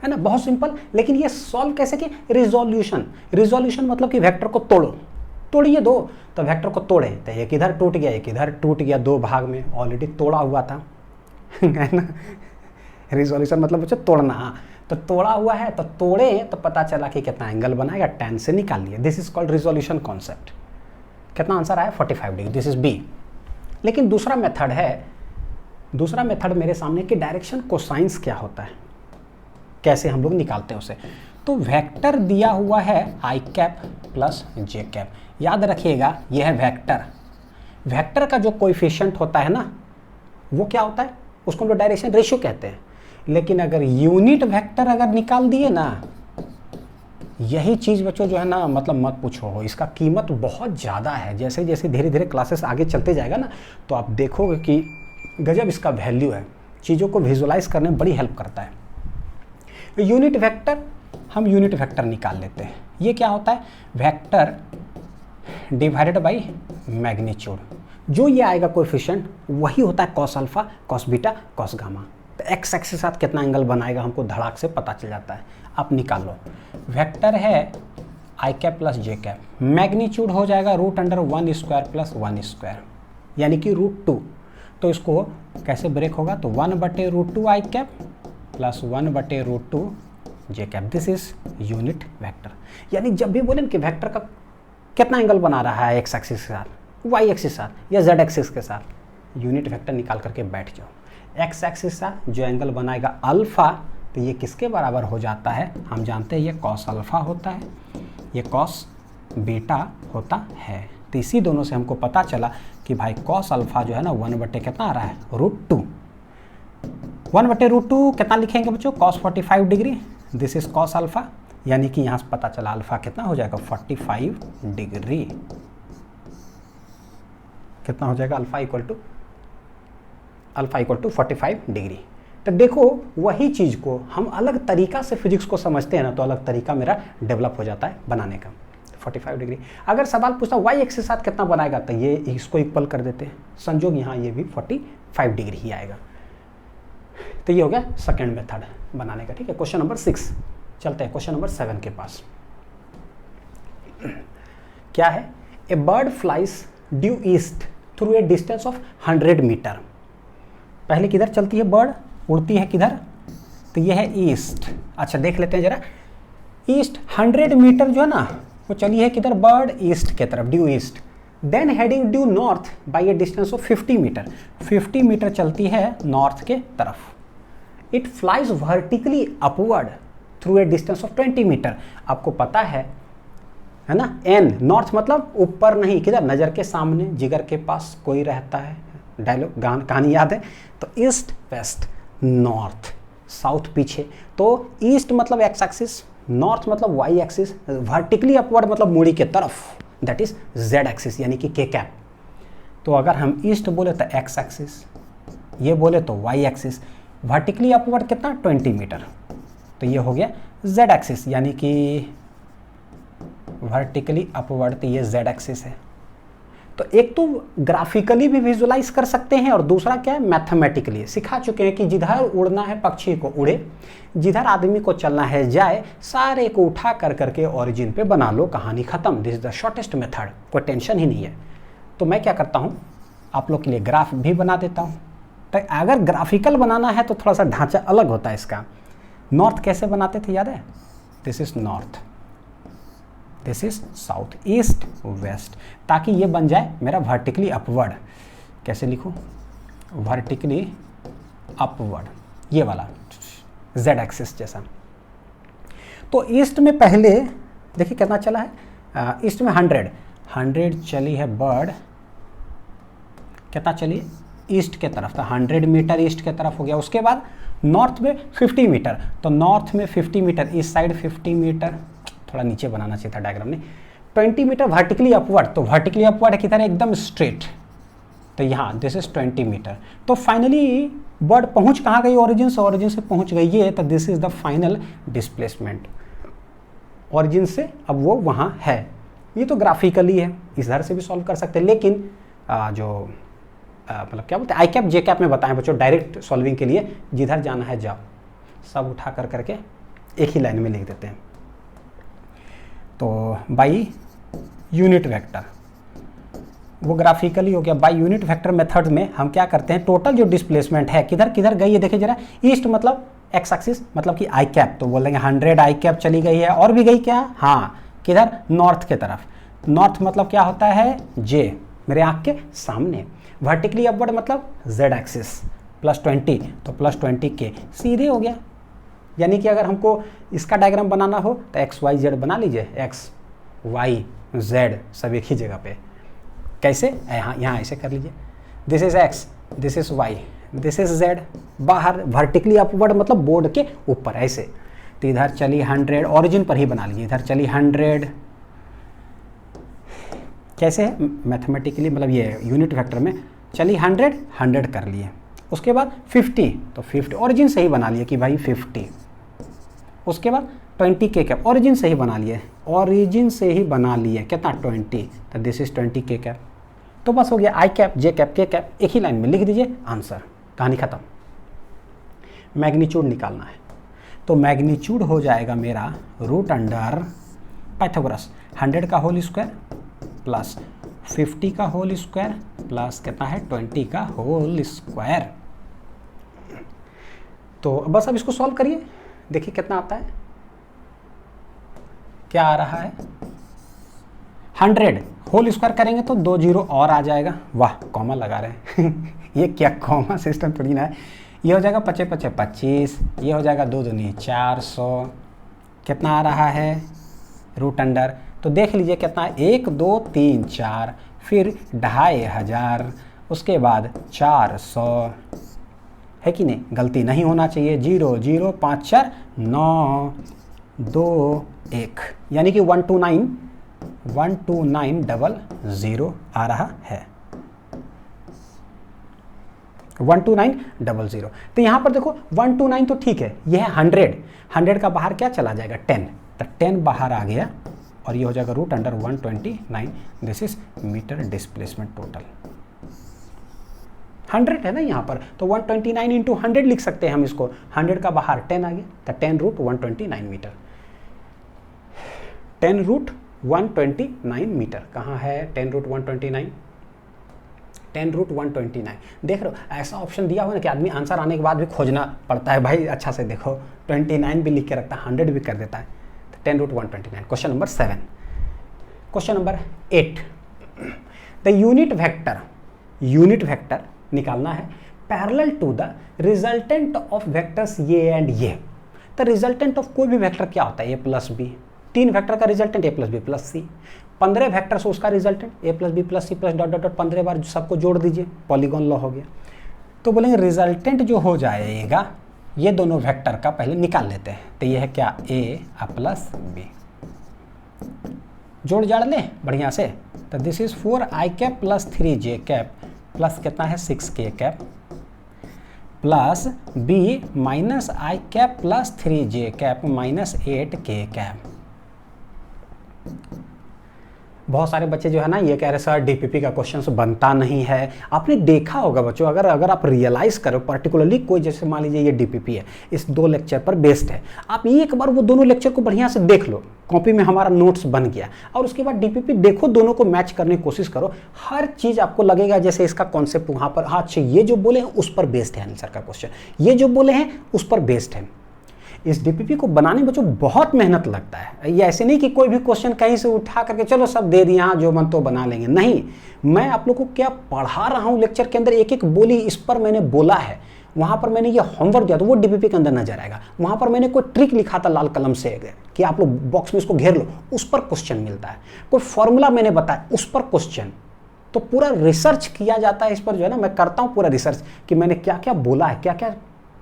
Speaker 1: है ना, बहुत सिंपल। लेकिन ये सॉल्व कैसे कि रिजोल्यूशन, रिजोल्यूशन मतलब कि वेक्टर को तोड़िए दो, तो वेक्टर को तोड़े तो एक इधर टूट गया, एक इधर टूट गया, दो भाग में ऑलरेडी तोड़ा हुआ था है ना, रिजोल्यूशन मतलब बच्चों तोड़ना, तो तोड़ा हुआ है तो तोड़े तो पता चला कि कितना एंगल बनाएगा, tan से निकाल लिए, this is called resolution concept. कितना आंसर आया 45 डिग्री, दिस इज बी। लेकिन दूसरा मेथड है, दूसरा मेथड मेरे सामने कि डायरेक्शन कोसाइंस क्या होता है, कैसे हम लोग निकालते हैं उसे। तो वेक्टर दिया हुआ है आई कैप प्लस जे कैप, याद रखिएगा यह है वेक्टर, वेक्टर का जो कोएफिशिएंट होता है ना वो क्या होता है, उसको हम लोग डायरेक्शन रेशियो कहते हैं। लेकिन अगर यूनिट वेक्टर अगर निकाल दिए ना, यही चीज़ बच्चों जो है ना, मतलब मत पूछो हो, इसका कीमत बहुत ज़्यादा है। जैसे जैसे धीरे धीरे क्लासेस आगे चलते जाएगा ना तो आप देखोगे कि गजब इसका वैल्यू है, चीज़ों को विजुलाइज करने में बड़ी हेल्प करता है। यूनिट वेक्टर, हम यूनिट वेक्टर निकाल लेते हैं, ये क्या होता है, वेक्टर डिवाइडेड बाई मैग्नीट्यूड, जो ये आएगा कोएफिशिएंट वही होता है cos alpha, cos beta, cos gamma. तो एक्स एक्सिस के साथ कितना एंगल बनाएगा हमको धड़ाक से पता चल जाता है। आप निकाल लो, वेक्टर है आई कैप प्लस जे कैप, मैग्नीट्यूड हो जाएगा √1² प्लस 1², यानी कि √2। तो इसको कैसे ब्रेक होगा, तो 1/√2 I cap plus 1/√2 J cap, this is unit vector. यानी जब भी बोलें कि वेक्टर का कितना एंगल बना रहा है एक्स एक्सिस के साथ, वाई एक्सिस के साथ या जेड एक्सिस के साथ, यूनिट वेक्टर निकाल करके बैठ जाओ। एक्स एक्सिस के साथ जो एंगल बनाएगा अल्फा, तो ये किसके बराबर हो जाता है, हम जानते हैं ये कॉस अल्फा होता है, ये कॉस बीटा होता है। तो इसी दोनों से हमको पता चला कि भाई कॉस अल्फा जो है ना 1/, कितना आ रहा है, √2, 1/√2 कितना लिखेंगे बच्चों, cos 45 degree, this is cos alpha, यानी कि यहाँ से पता चला अल्फा कितना हो जाएगा 45 डिग्री, कितना हो जाएगा अल्फा इक्वल टू 45 डिग्री। तो देखो वही चीज़ को हम अलग तरीका से फिजिक्स को समझते हैं ना, तो अलग तरीका मेरा डेवलप हो जाता है बनाने का। 45 डिग्री, अगर सवाल पूछता वाई एक्सिस के साथ कितना बनाएगा, तो ये इसको इक्वल कर देते हैं, संजोग यहाँ ये भी 45 डिग्री ही आएगा। तो ये हो गया सेकेंड मेथड बनाने का, ठीक है। क्वेश्चन नंबर 6 चलते हैं क्वेश्चन नंबर 7 के पास। क्या है, a bird flies due east through a distance of 100 metre. पहले किधर चलती है बर्ड, उड़ती है किधर, तो ये है ईस्ट। अच्छा देख लेते हैं जरा, ईस्ट 100 मीटर जो है ना वो चली है किधर, बर्ड ईस्ट के तरफ, due east. Then heading due north by a distance of 50 meter, 50 meter चलती है नॉर्थ के तरफ। It flies vertically upward through a distance of 20 meter. आपको पता है ना, एन नॉर्थ मतलब ऊपर नहीं, किधर, नज़र के सामने, जिगर के पास कोई रहता है, डायलॉग कहानी याद है। तो ईस्ट वेस्ट, नॉर्थ साउथ पीछे, तो ईस्ट मतलब एक्स एक्सिस, नॉर्थ मतलब वाई एक्सिस, वर्टिकली अपवर्ड मतलब मूड़ी के तरफ, दैट इज जेड एक्सिस यानी कि के कैप। तो अगर हम ईस्ट बोले तो एक्स एक्सिस, ये बोले तो वाई एक्सिस, वर्टिकली अपवर्ड कितना 20 मीटर, तो ये हो गया जेड एक्सिस यानी कि वर्टिकली अपवर्ड, तो ये जेड एक्सिस है। तो एक तो ग्राफिकली भी विजुलाइज कर सकते हैं और दूसरा क्या है, मैथमेटिकली सिखा चुके हैं कि जिधर उड़ना है पक्षी को उड़े, जिधर आदमी को चलना है जाए, सारे को उठा कर करके ओरिजिन पे बना लो, कहानी खत्म। This is the shortest method, कोई टेंशन ही नहीं है। तो मैं क्या करता हूँ, आप लोग के लिए ग्राफ भी बना देता हूँ। तो अगर ग्राफिकल बनाना है तो थोड़ा सा ढांचा अलग होता है इसका। नॉर्थ कैसे बनाते थे याद है, this is north, this is south, east west, ताकि ये बन जाए मेरा वर्टिकली अपवर्ड। कैसे लिखूं, वर्टिकली अपवर्ड, ये वाला जेड एक्सिस जैसा। तो ईस्ट में पहले देखिए कितना चला है, ईस्ट में 100 चली है बर्ड, कितना चली ईस्ट के तरफ, तो 100 मीटर ईस्ट के तरफ हो गया। उसके बाद नॉर्थ में 50 मीटर, तो नॉर्थ में 50 मीटर, इस साइड 50 मीटर, थोड़ा नीचे बनाना चाहिए था डायग्राम में, 20 मीटर वर्टिकली अपवर्ड, तो वर्टिकली अपवर्ड किधर है, एकदम स्ट्रेट, तो यहाँ दिस इज 20 मीटर। तो फाइनली बर्ड पहुँच कहाँ गई, ओरिजिन से, ओरिजिन से पहुँच गई ये, तो this is the final displacement. Origin से अब वो वहाँ है। ये तो ग्राफिकली है, इधर से भी सॉल्व कर सकते हैं, लेकिन मतलब क्या बोलते हैं, आई कैप जे कैप में बताएं बच्चों, डायरेक्ट सॉल्विंग के लिए जिधर जाना है जाओ, सब उठा कर करके एक ही लाइन में लिख देते हैं। तो बाई यूनिट वेक्टर, वो ग्राफिकली हो गया। बाई यूनिट वेक्टर मेथड में हम क्या करते हैं, टोटल जो डिस्प्लेसमेंट है किधर किधर गई है देखिए जरा, ईस्ट मतलब एक्स एक्सिस मतलब कि आई कैप, तो बोलेंगे 100 आई कैप चली गई है, और भी गई क्या, हाँ किधर, नॉर्थ के तरफ। नॉर्थ मतलब क्या होता है, जे, मेरे आँख के सामने। वर्टिकली अपवर्ड मतलब जेड एक्सिस +20, तो +20 के सीधे हो गया। यानी कि अगर हमको इसका डायग्राम बनाना हो तो एक्स वाई जेड बना लीजिए, एक्स वाई जेड सब एक ही जगह पे। कैसे, यहाँ ऐसे कर लीजिए, this is X, this is Y, this is Z. बाहर वर्टिकली अपवर्ड मतलब बोर्ड के ऊपर ऐसे, तो इधर चली 100, ओरिजिन पर ही बना लीजिए, इधर चली 100। कैसे है मैथमेटिकली, मतलब ये यूनिट वेक्टर में चली 100, 100 कर लिए। उसके बाद 50, तो 50 ओरिजिन से ही बना लिए कि भाई 50। उसके बाद 20 के कैप, ओरिजिन से ही बना लिए, ओरिजिन से ही बना लिए, कितना 20, तो दिस इज 20 के कैप। तो बस हो गया, आई कैप जे कैप के कैप, एक ही लाइन में लिख दीजिए, आंसर, कहानी खत्म। मैग्नीट्यूड निकालना है, तो मैग्नीट्यूड हो जाएगा मेरा रूट अंडर पाइथागोरस 100 का होल स्क्वायर प्लस 50 का होल स्क्वायर प्लस कितना है 20 का होल स्क्वायर। तो बस अब इसको सॉल्व करिए, देखिए कितना आता है, क्या आ रहा है, 100 होल स्क्वायर करेंगे तो 2 जीरो और आ जाएगा, वाह कॉमा लगा रहे हैं ये क्या कॉमा सिस्टम थोड़ी ना है। ये हो जाएगा 5 5 25, ये हो जाएगा 2 दूनी 400, कितना आ रहा है रूट अंडर, तो देख लीजिए कितना, 1 2 3 4, फिर 2500, उसके बाद 400, है कि नहीं, गलती नहीं होना चाहिए, 0 0 5 4 9 2 1, यानी कि 12900 आ रहा है, 12900। तो यहाँ पर देखो 129 तो ठीक है, यह है 100 का बाहर क्या चला जाएगा 10, तो 10 बाहर आ गया, और ये हो जाएगा root under 129, this is meter displacement total. 100 है ना यहाँ पर, तो 129 इंटू 100 लिख सकते हैं हम इसको, 100 का बाहर 10 आ गया, तो 10 रूट 129 मीटर, 10 रूट 129 मीटर, कहाँ है 10 रूट 129, 10 रूट 129, देख रहे हो ऐसा ऑप्शन दिया हुआ ना कि आदमी आंसर आने के बाद भी खोजना पड़ता है भाई, अच्छा से देखो 29 भी लिख के रखता है, 100 भी कर देता है, तो 10 root 129। Question number 7। Question number 8, the unit vector निकालना है parallel to the resultant of vectors ये एंड ये। तो रिजल्टेंट ऑफ कोई भी वेक्टर क्या होता है, ए प्लस बी, 3 वेक्टर का resultant A plus B plus C, 15 vector से उसका resultant A plus B plus C plus dot dot dot 15 बार सबको जोड़ दीजिए, पॉलीगॉन लॉ हो गया। तो बोलेंगे रिजल्टेंट जो हो जाएगा ये दोनों वेक्टर का पहले निकाल लेते हैं, तो ये है क्या ए प्लस बी, जोड़ जाड़ ले बढ़िया से, तो this is 4i cap plus 3j cap plus कितना है 6k cap plus B minus I cap plus 3j cap minus 8k cap. बहुत सारे बच्चे जो है ना ये कह रहे सर डीपीपी का क्वेश्चन बनता नहीं है। आपने देखा होगा बच्चों, अगर आप रियलाइज करो पर्टिकुलरली कोई, जैसे मान लीजिए ये डीपीपी है, इस 2 लेक्चर पर बेस्ड है, आप एक बार वो दोनों लेक्चर को बढ़िया से देख लो, कॉपी में हमारा नोट्स बन गया, और उसके बाद डीपीपी देखो, दोनों को मैच करने की कोशिश करो, हर चीज़ आपको लगेगा जैसे इसका कॉन्सेप्ट वहाँ पर, हाँ अच्छा ये जो बोले हैं उस पर बेस्ड है आंसर का क्वेश्चन, ये जो बोले हैं उस पर बेस्ड है। इस डीपीपी को बनाने में बच्चों बहुत मेहनत लगता है, ये ऐसे नहीं कि कोई भी क्वेश्चन कहीं से उठा करके चलो सब दे दिया जो मन तो बना लेंगे, नहीं, मैं आप लोग को क्या पढ़ा रहा हूँ लेक्चर के अंदर, एक एक बोली इस पर मैंने बोला है, वहाँ पर मैंने ये होमवर्क दिया तो वो डीपीपी के अंदर नजर आएगा, वहाँ पर मैंने कोई ट्रिक लिखा था लाल कलम से कि आप लोग बॉक्स में इसको घेर लो, उस पर क्वेश्चन मिलता है, कोई फॉर्मूला मैंने बताया उस पर क्वेश्चन, तो पूरा रिसर्च किया जाता है इस पर, जो है ना मैं करता हूँ पूरा रिसर्च कि मैंने क्या क्या बोला है, क्या क्या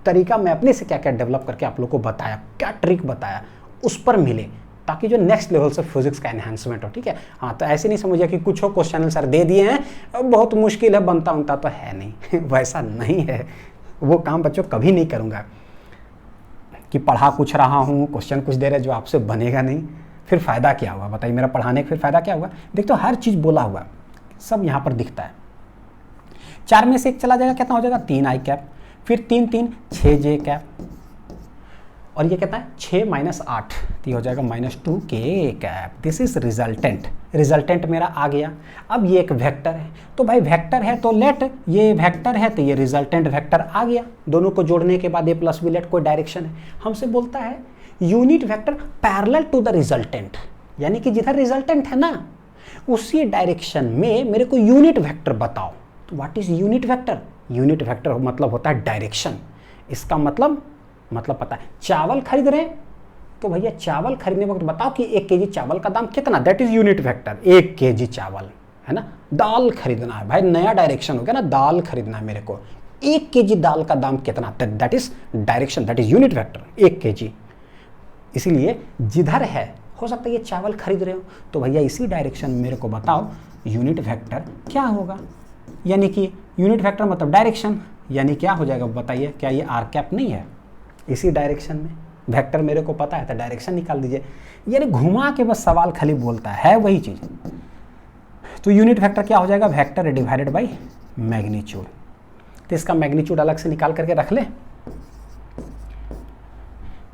Speaker 1: तरीका मैं अपने से क्या क्या डेवलप करके आप लोग को बताया, क्या ट्रिक बताया, उस पर मिले ताकि जो नेक्स्ट लेवल से फिजिक्स का एनहांसमेंट हो, ठीक है। हाँ, तो ऐसे नहीं समझिए कि कुछ हो क्वेश्चन आंसर दे दिए हैं बहुत मुश्किल है, बनता उनता तो है नहीं वैसा नहीं है, वो काम बच्चों कभी नहीं करूँगा कि पढ़ा कुछ रहा हूँ, क्वेश्चन कुछ दे रहे जो आपसे बनेगा नहीं, फिर फ़ायदा क्या हुआ बताइए, मेरा पढ़ाने का फिर फ़ायदा क्या हुआ। देख तो हर चीज़ बोला हुआ सब यहाँ पर दिखता है। 4 में से 1 चला जाएगा, कितना हो जाएगा 3 आई कैप, फिर 3 3 6 जे कैप, और ये कहता है 6 - 8 तो ये हो जाएगा -2 k cap. This is resultant, resultant मेरा आ गया। अब ये एक वेक्टर है, तो भाई वेक्टर है तो लेट ये वेक्टर है तो ये रिजल्टेंट वेक्टर आ गया। दोनों को जोड़ने के बाद ए प्लस बी लेट कोई डायरेक्शन है, हमसे बोलता है unit vector parallel to the resultant, यानी कि जिधर रिजल्टेंट है ना उसी डायरेक्शन में मेरे को यूनिट वेक्टर बताओ। तो what is unit vector? Unit vector मतलब होता है डायरेक्शन। इसका मतलब पता है, चावल खरीद रहे हैं तो भैया चावल खरीदने वक्त बताओ कि 1 केजी चावल का दाम कितना, that is unit vector. 1 KG चावल है ना, दाल खरीदना है भाई, नया डायरेक्शन हो गया ना, दाल खरीदना है मेरे को, 1 केजी दाल का दाम कितना, that is direction, that is unit vector 1 KG. इसीलिए जिधर है, हो सकता है ये चावल खरीद रहे हो तो भैया इसी डायरेक्शन में मेरे को बताओ यूनिट वेक्टर क्या होगा, यानी कि यूनिट वेक्टर मतलब डायरेक्शन, यानी क्या हो जाएगा बताइए, क्या ये आर कैप नहीं है इसी डायरेक्शन में? वेक्टर मेरे को पता है तो डायरेक्शन निकाल दीजिए, यानी घुमा के बस सवाल खाली बोलता है वही चीज़। तो यूनिट वेक्टर क्या हो जाएगा, वेक्टर डिवाइडेड बाय मैग्नीट्यूड। तो इसका मैग्नीट्यूड अलग से निकाल करके रख ले,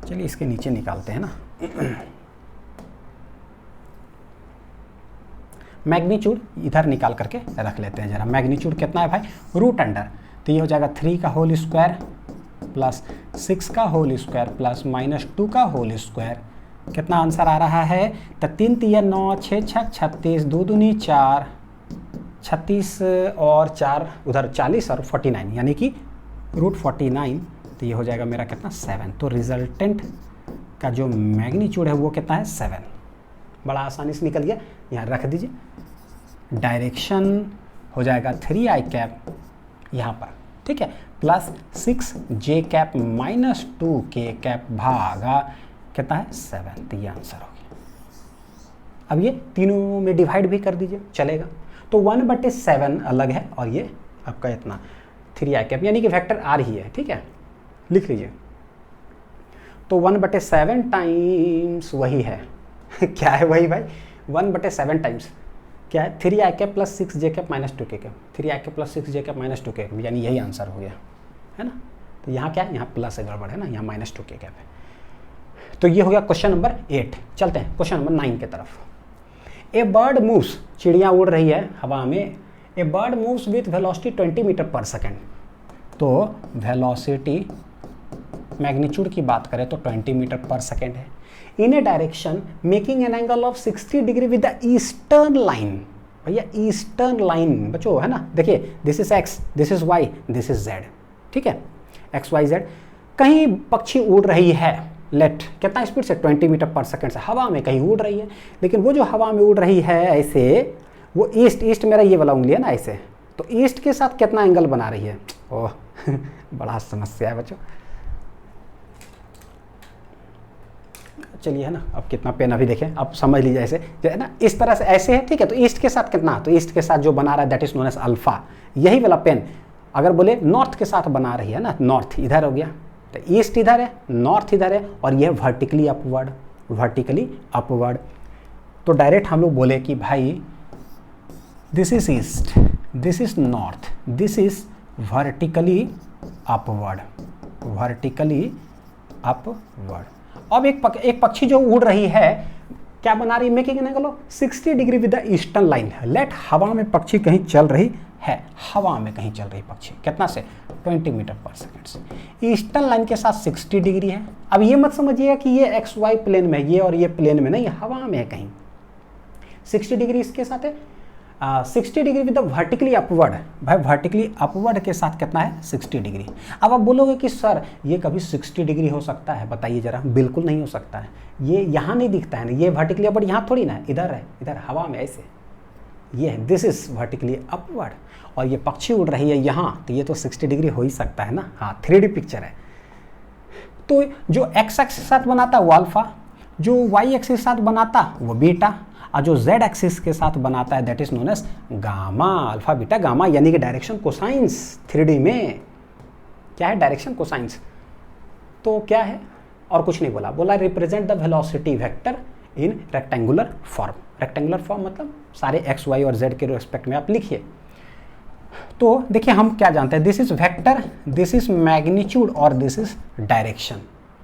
Speaker 1: चलिए इसके नीचे निकालते हैं ना मैग्नीट्यूड इधर निकाल करके रख लेते हैं जरा। मैग्नीट्यूड कितना है भाई, रूट अंडर, तो ये हो जाएगा 3 का होल स्क्वायर प्लस 6 का होल स्क्वायर प्लस -2 का होल स्क्वायर। कितना आंसर आ रहा है, तो 3 3 9 6 6 36, 2 दूनी 4, 36 और 4 उधर 40 और 49, यानी कि √49। तो ये हो जाएगा मेरा कितना 7। तो रिजल्टेंट का जो मैग्नीट्यूड है वो कितना है 7। बड़ा आसानी से निकल गया, यहाँ रख दीजिए। डायरेक्शन हो जाएगा 3 आई कैप यहाँ पर, ठीक है, प्लस 6 जे कैप -2 के कैप भागा कितना है 7। तो ये आंसर हो गया। अब ये तीनों में डिवाइड भी कर दीजिए, चलेगा। तो 1/7 अलग है और ये आपका इतना 3 आई कैप, यानी कि वेक्टर आर ही है, ठीक है, लिख लीजिए। तो 1/7 टाइम्स वही है क्या है वही भाई, 1/7 टाइम्स क्या है, 3 आई कैप प्लस 6 जे कैप -2 के कैप, 3 आई कैप प्लस 6 जे कैप -2 के, यानी यही आंसर हो गया, है ना। तो यहाँ क्या है, यहाँ प्लस है, गड़बड़ है ना, यहाँ -2 के कैप है। तो ये हो गया क्वेश्चन नंबर 8। चलते हैं क्वेश्चन नंबर 9 की तरफ। ए बर्ड मूव्स, चिड़िया उड़ रही है हवा में, a bird moves with velocity 20 metre पर सेकेंड। तो वेलोसिटी मैग्नीट्यूड की बात करें तो 20 मीटर पर सेकेंड है। In a direction making an angle of 60 degree with the eastern line. भैया ईस्टर्न लाइन बच्चों है ना, देखिए this is X, this is Y, this is Z, ठीक है, एक्स वाई जेड। कहीं पक्षी उड़ रही है, लेट कितना स्पीड से 20 मीटर पर सेकेंड से हवा में कहीं उड़ रही है, लेकिन वो जो हवा में उड़ रही है ऐसे, वो ईस्ट मेरा ये वाला उंगली है ना ऐसे, तो ईस्ट के साथ कितना एंगल बना रही है। ओह बड़ा समस्या है बच्चों। चलिए है ना, अब कितना पेन अभी देखें, अब समझ लीजिए ऐसे जो है ना, इस तरह से ऐसे है, ठीक है। तो ईस्ट के साथ कितना, तो ईस्ट के साथ जो बना रहा है that is known as alpha. यही वाला पेन अगर बोले नॉर्थ के साथ बना रही है ना, नॉर्थ इधर हो गया, तो ईस्ट इधर है, नॉर्थ इधर है, और यह वर्टिकली अपवर्ड, वर्टिकली अपवर्ड। तो डायरेक्ट हम लोग बोले कि भाई this is east, this is north, this is vertically upward, vertically upward. अब एक पक्षी जो उड़ रही है क्या बना रही है, making an angle of 60 degree with the eastern line. Let हवा में पक्षी कहीं चल रही है, हवा में कहीं चल रही पक्षी कितना से 20 मीटर पर सेकेंड से, ईस्टर्न लाइन के साथ 60 डिग्री है। अब ये मत समझिएगा कि ये एक्स वाई प्लेन में है, ये और ये प्लेन में नहीं, हवा में है कहीं। 60 डिग्री इसके साथ है, 60 degree with the vertically upward. भाई वर्टिकली अपवर्ड के साथ कितना है 60 डिग्री। अब आप बोलोगे कि सर ये कभी 60 डिग्री हो सकता है, बताइए जरा। बिल्कुल नहीं हो सकता है, ये यहाँ नहीं दिखता है ना, ये वर्टिकली अपवर्ड यहाँ थोड़ी ना है, इधर है, इधर हवा में ऐसे, ये है, दिस इज वर्टिकली अपवर्ड। और ये पक्षी उड़ रही है यहाँ, तो ये तो 60 डिग्री हो ही सकता है ना। हाँ 3D पिक्चर है। तो जो एक्स एक्स के साथ बनाता है वो अल्फा, जो वाई एक्सिस के साथ बनाता वो बीटा, और जो जेड एक्सिस के साथ बनाता है that is known as gamma, alpha beta gamma, यानी कि डायरेक्शन कोसाइंस 3D में क्या है, डायरेक्शन कोसाइंस। तो क्या है, और कुछ नहीं बोला, बोला represent the velocity vector in rectangular form. Rectangular form मतलब सारे एक्स वाई और जेड के रिस्पेक्ट में आप लिखिए। तो देखिए हम क्या जानते हैं, this is vector, this is magnitude और दिस इज डायरेक्शन।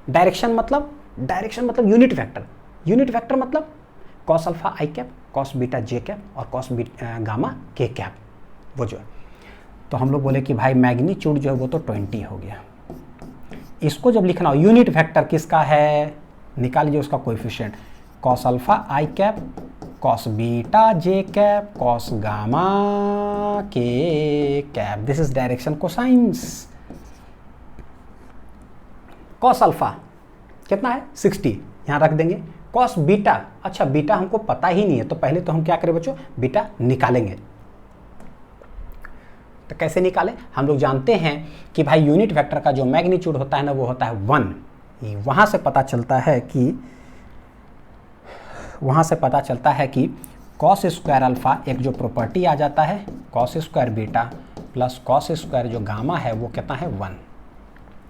Speaker 1: डायरेक्शन मतलब यूनिट वेक्टर। यूनिट वेक्टर मतलब कॉस अल्फा आई कैप, कॉस बीटा जे कैप और कॉस गामा के कैप, वो जो है। तो हम लोग बोले कि भाई मैग्नीट्यूड जो है वो तो 20 हो गया। इसको जब लिखना हो, यूनिट वेक्टर किसका है, निकाल लीजिए उसका कोएफिशिएंट, कॉस अल्फा आई कैप, कॉस बीटा जे कैप, कॉस गामा के cap. This is direction cosines. Cos alpha कितना है 60, यहां रख देंगे। कॉस बीटा, अच्छा बीटा हमको पता ही नहीं है, तो पहले तो हम क्या करें बच्चों, बीटा निकालेंगे। तो कैसे निकालें, हम लोग जानते हैं कि भाई यूनिट वेक्टर का जो मैग्नीट्यूड होता है ना वो होता है 1। वहां से पता चलता है कि कॉस स्क्वायर अल्फा एक जो प्रॉपर्टी आ जाता है, cos square beta plus cos square जो गामा है वो कितना है 1।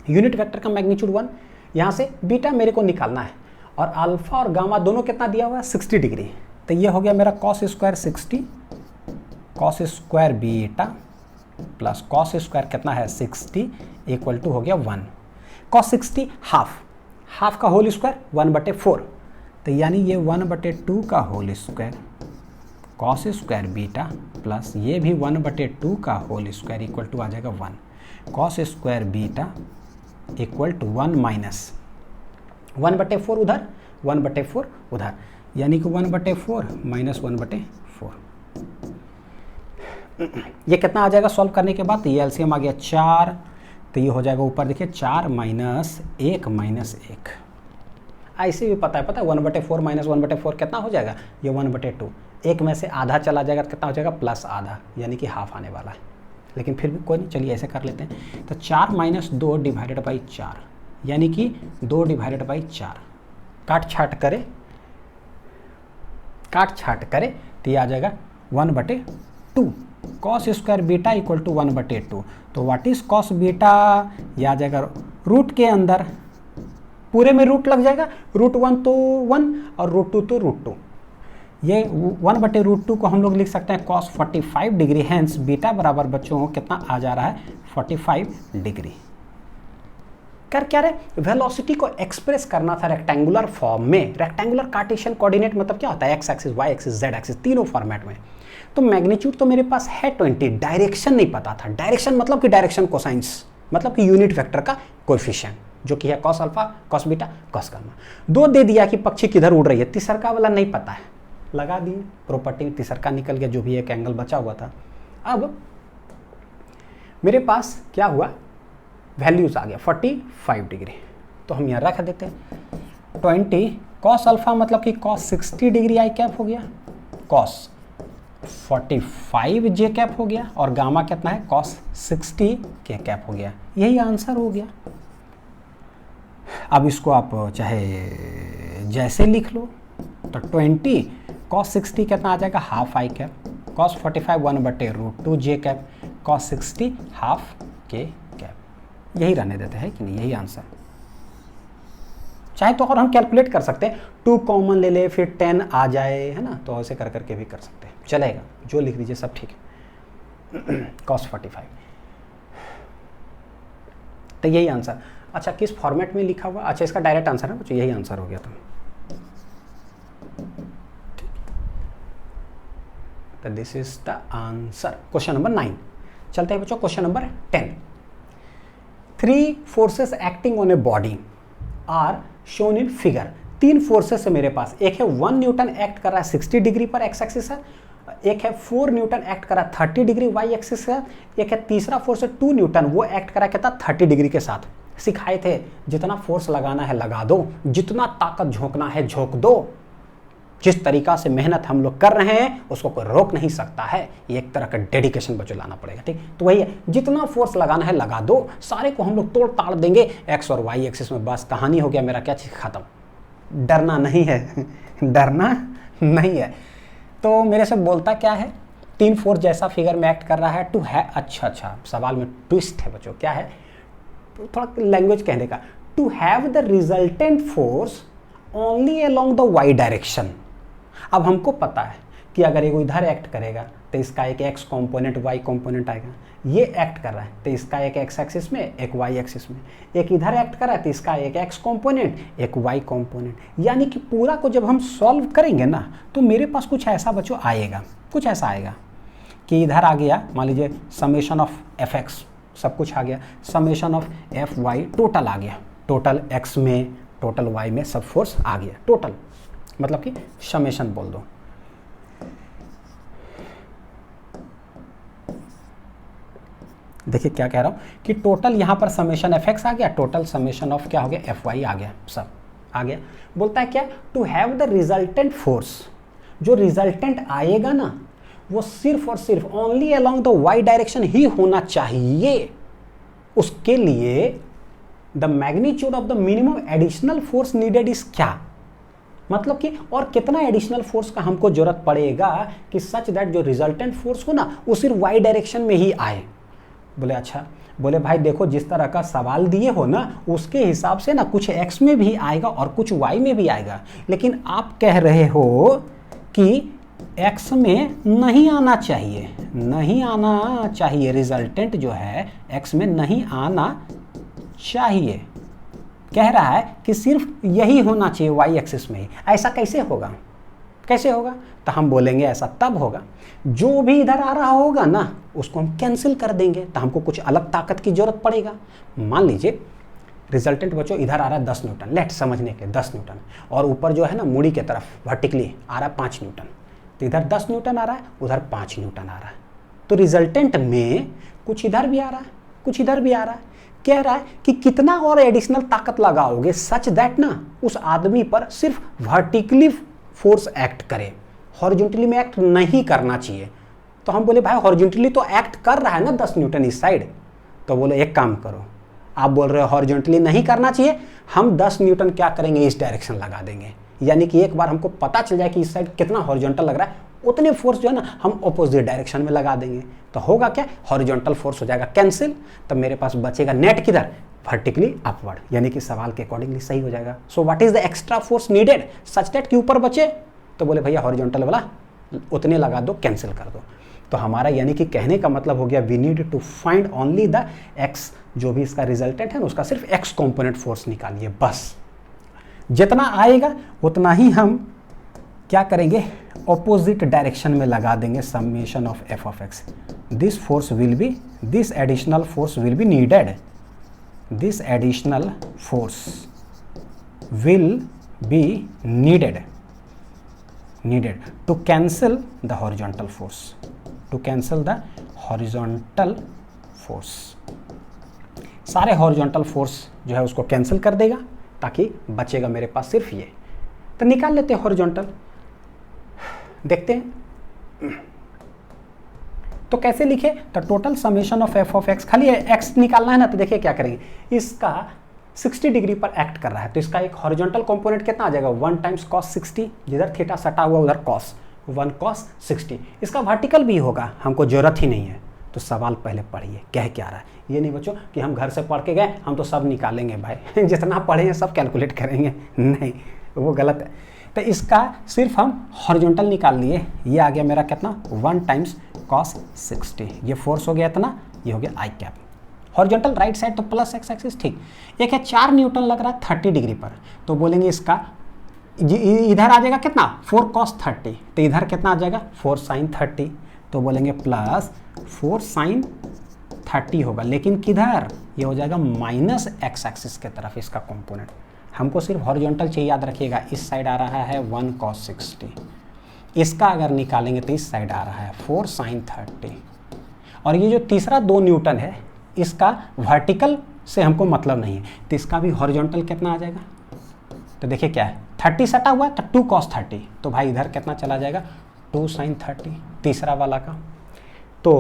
Speaker 1: यूनिट वेक्टर का मैग्नीट्यूड 1, यहाँ से बीटा मेरे को निकालना है, और अल्फा और गामा दोनों कितना दिया हुआ है 60 डिग्री। तो ये हो गया मेरा cos square 60, cos square beta plus cos square कितना है 60 इक्वल टू हो गया 1। कॉस 60 हाफ का होल स्क्वायर 1/4, तो यानी ये 1/2 का whole square cos square beta plus ये भी 1/2 का होल स्क्वायर इक्वल टू आ जाएगा 1। Cos square beta equal to 1 minus 1/4 उधर, 1/4 उधर, यानी कि 1/4 माइनस 1/4। ये कितना आ जाएगा सॉल्व करने के बाद, तो ये एलसीएम आ गया 4, तो ये हो जाएगा ऊपर देखिए 4 माइनस 1 ऐसे भी पता है 1/4 माइनस 1/4 कितना हो जाएगा, ये 1/2। एक में से आधा चला जाएगा तो कितना हो जाएगा प्लस आधा, यानी कि हाफ आने वाला है, लेकिन फिर भी कोई नहीं, चलिए ऐसे कर लेते हैं। तो 4 माइनस 2 डिवाइडेड बाई 4, यानी कि 2 डिवाइडेड बाई 4, काट छाट करे तो ये आ जाएगा 1/2। Cos square beta equal to 1/2। तो व्हाट इज कॉस बीटा, ये आ जाएगा रूट के अंदर, पूरे में रूट लग जाएगा, √1 तो 1 और √2 तो √2। ये 1/√2 को हम लोग लिख सकते हैं कॉस 45 डिग्री, हैंस बीटा बराबर बच्चों कितना आ जा रहा है 45 डिग्री। कर क्या रहे, वेलोसिटी को एक्सप्रेस करना था रेक्टेंगुलर फॉर्म में। रेक्टेंगुलर कार्टेशियन कोऑर्डिनेट मतलब क्या होता है, X axis, Y axis, Z axis, तीनों फॉर्मेट में। तो मैग्नीट्यूड तो मेरे पास है 20, डायरेक्शन नहीं पता था। डायरेक्शन मतलब कि डायरेक्शन कोसाइंस, मतलब कि यूनिट वेक्टर का कोएफिशिएंट जो कि है cos alpha, cos beta, cos gamma. 2 दे दिया कि पक्षी किधर उड़ रही है, तीसरा वाला नहीं पता है, लगा दिए प्रॉपर्टी, तीसरा निकल गया, जो भी एक एंगल बचा हुआ था। अब मेरे पास क्या हुआ, वैल्यूज आ गया 45 डिग्री, तो हम यहाँ रख देते हैं 20 कॉस अल्फा मतलब कि कॉस 60 डिग्री आई कैप हो गया, कॉस 45 जे कैप हो गया, और गामा कितना है कॉस 60 के कैप हो गया। यही आंसर हो गया। अब इसको आप चाहे जैसे लिख लो, तो 20 कॉस 60 कितना आ जाएगा half I cap, cos 45 1/√2 J cap, cos 60 half के कैप। यही रहने देते हैं कि नहीं, यही आंसर। चाहे तो और हम कैलकुलेट कर सकते हैं, 2 कॉमन ले ले फिर 10 आ जाए, है ना, तो ऐसे कर करके भी कर सकते हैं, चलेगा, जो लिख दीजिए सब ठीक है। कॉस 45, तो यही आंसर। अच्छा किस फॉर्मेट में लिखा हुआ, अच्छा इसका डायरेक्ट आंसर है बच्चों, यही आंसर हो गया था। तो this is the answer, question number 9। चलते हैं बच्चों question number 10। 3 forces acting on a body are shown in figure. 3 forces है मेरे पास, एक है 1 न्यूटन एक्ट कर रहा है 60 डिग्री पर एक्स एक्सिस है, एक है 4 न्यूटन एक्ट कर रहा है 30 डिग्री वाई एक्सिस है, एक है तीसरा फोर्स है 2 न्यूटन, वो एक्ट कर रहा है कहता 30 डिग्री के साथ। सिखाए थे जितना फोर्स लगाना है लगा दो, जितना ताकत झोंकना है झोंक दो। जिस तरीका से मेहनत हम लोग कर रहे हैं उसको कोई रोक नहीं सकता है, ये एक तरह का डेडिकेशन बच्चों लाना पड़ेगा, ठीक। तो वही है, जितना फोर्स लगाना है लगा दो, सारे को हम लोग तोड़ ताड़ देंगे एक्स और वाई एक्सिस में, बस कहानी हो गया मेरा क्या चीज खत्म। डरना नहीं है डरना नहीं है। तो मेरे से बोलता क्या है, 3 फोर्स जैसा फिगर में एक्ट कर रहा है टू है। अच्छा, सवाल में ट्विस्ट है बच्चों, क्या है, थोड़ा लैंग्वेज कहने का। To have the resultant force only along the Y direction. अब हमको पता है कि अगर ये इधर एक्ट करेगा तो इसका एक एक्स कंपोनेंट वाई कंपोनेंट आएगा, ये एक्ट कर रहा है तो इसका एक एक्स एक्सिस में एक वाई एक्सिस में, एक इधर एक्ट कर रहा है तो इसका एक एक्स कंपोनेंट एक वाई कंपोनेंट। यानी कि पूरा को जब हम सॉल्व करेंगे ना तो मेरे पास कुछ ऐसा बच्चों आएगा, कुछ ऐसा आएगा कि इधर आ गया, मान लीजिए समेशन ऑफ एफ एक्स, सब कुछ आ गया, summation of F Y total आ गया, टोटल एक्स में टोटल वाई में सब फोर्स आ गया, टोटल मतलब कि समेशन बोल दो। देखिए क्या कह रहा हूँ कि टोटल यहाँ पर समेशन एफ एक्स आ गया, टोटल समेशन ऑफ क्या हो गया एफ वाई आ गया, सब आ गया। बोलता है क्या, to have the resultant force, जो रिजल्टेंट आएगा ना वो सिर्फ और सिर्फ only along the Y direction ही होना चाहिए। उसके लिए the magnitude of the minimum additional force needed is क्या, मतलब कि और कितना एडिशनल फोर्स का हमको जरूरत पड़ेगा कि सच दैट जो रिजल्टेंट फोर्स हो ना वो सिर्फ वाई डायरेक्शन में ही आए। बोले अच्छा, बोले भाई देखो जिस तरह का सवाल दिए हो ना उसके हिसाब से ना कुछ एक्स में भी आएगा और कुछ वाई में भी आएगा, लेकिन आप कह रहे हो कि एक्स में नहीं आना चाहिए, नहीं आना चाहिए, रिजल्टेंट जो है एक्स में नहीं आना चाहिए, कह रहा है कि सिर्फ यही होना चाहिए वाई एक्सिस में ही। ऐसा कैसे होगा, कैसे होगा, तो हम बोलेंगे ऐसा तब होगा जो भी इधर आ रहा होगा ना उसको हम कैंसिल कर देंगे, तो हमको कुछ अलग ताकत की जरूरत पड़ेगा। मान लीजिए रिजल्टेंट बच्चों इधर आ रहा है 10 न्यूटन, लेट समझने के 10 न्यूटन, और ऊपर जो है ना मुड़ी के तरफ वर्टिकली आ रहा है 5 न्यूटन, तो इधर 10 न्यूटन आ रहा है, उधर 5 न्यूटन आ रहा है। तो रिजल्टेंट में कुछ इधर भी आ रहा है, कुछ इधर भी आ रहा है, कह रहा है कि कितना और एडिशनल ताकत लगाओगे सच दैट ना उस आदमी पर सिर्फ वर्टिकली फोर्स एक्ट करे, हॉरिजॉन्टली में एक्ट नहीं करना चाहिए। तो हम बोले भाई हॉरिजॉन्टली तो एक्ट कर रहा है ना 10 न्यूटन इस साइड, तो बोले एक काम करो, आप बोल रहे हो हॉरिजॉन्टली नहीं करना चाहिए, हम 10 न्यूटन क्या करेंगे इस डायरेक्शन लगा देंगे, यानी कि एक बार हमको पता चल जाए कि इस साइड कितना हॉरिजॉन्टल लग रहा है उतने फोर्स जो है ना हम ऑपोजिट डायरेक्शन में लगा देंगे, तो होगा क्या, हॉरिजॉन्टल फोर्स हो जाएगा कैंसिल, तब मेरे पास बचेगा नेट किधर, वर्टिकली अपवर्ड, यानी कि सवाल के अकॉर्डिंगली सही हो जाएगा। So what is the extra force needed such that के ऊपर बचे, तो बोले भैया हॉरिजॉन्टल वाला उतने लगा दो, कैंसिल कर दो। तो हमारा यानी कि कहने का मतलब हो गया we need to find only the X, जो भी इसका रिजल्टेंट है ना उसका सिर्फ एक्स कंपोनेंट फोर्स निकालिए, बस जितना आएगा उतना ही हम क्या करेंगे ऑपोजिट डायरेक्शन में लगा देंगे, summation of F of X, this force will be, this additional force will be needed, this additional force will be needed to cancel the horizontal force, to cancel the horizontal force, सारे horizontal force जो है उसको cancel कर देगा ताकि बचेगा मेरे पास सिर्फ ये। तो निकाल लेते हैं हॉरिजॉन्टल, देखते हैं तो कैसे लिखे, तो total summation of F of x, खाली एक्स निकालना है ना, तो देखिए क्या करेंगे, इसका 60 डिग्री पर एक्ट कर रहा है तो इसका एक हॉरिजॉन्टल कंपोनेंट कितना आ जाएगा 1 टाइम्स कॉस 60, जिधर थीटा सटा हुआ उधर कॉस 1 कॉस 60, इसका वर्टिकल भी होगा, हमको जरूरत ही नहीं है। तो सवाल पहले पढ़िए कह क्या रहा है, ये नहीं बच्चों कि हम घर से पढ़ के गए हम तो सब निकालेंगे भाई जितना पढ़े हैं सब कैलकुलेट करेंगे, नहीं वो गलत है। तो इसका सिर्फ हम हॉरिजॉन्टल निकाल लिए, ये आ गया मेरा कितना 1 टाइम्स कॉस 60, ये फोर्स हो गया इतना, ये हो गया आई कैप, हॉरिजॉन्टल राइट साइड तो प्लस एक्स एक्सिस, ठीक। एक है 4 न्यूटन लग रहा है 30 डिग्री पर, तो बोलेंगे इसका इधर आ जाएगा कितना 4 cos 30, तो इधर कितना आ जाएगा 4 sin 30, तो बोलेंगे प्लस 4 sin 30 होगा, लेकिन किधर, ये हो जाएगा माइनस एक्स एक्सिस के तरफ इसका कंपोनेंट। हमको सिर्फ हॉरिजॉन्टल चाहिए, याद रखिएगा, इस साइड आ रहा है 1 cos 60, इसका अगर निकालेंगे तो इस साइड आ रहा है 4 sin 30, और ये जो तीसरा 2 न्यूटन है इसका वर्टिकल से हमको मतलब नहीं है, तो इसका भी हॉरिजॉन्टल कितना आ जाएगा, तो देखिए क्या है 30 सटा हुआ है तो 2 cos 30, तो भाई इधर कितना चला जाएगा 2 sin 30 तीसरा वाला का। तो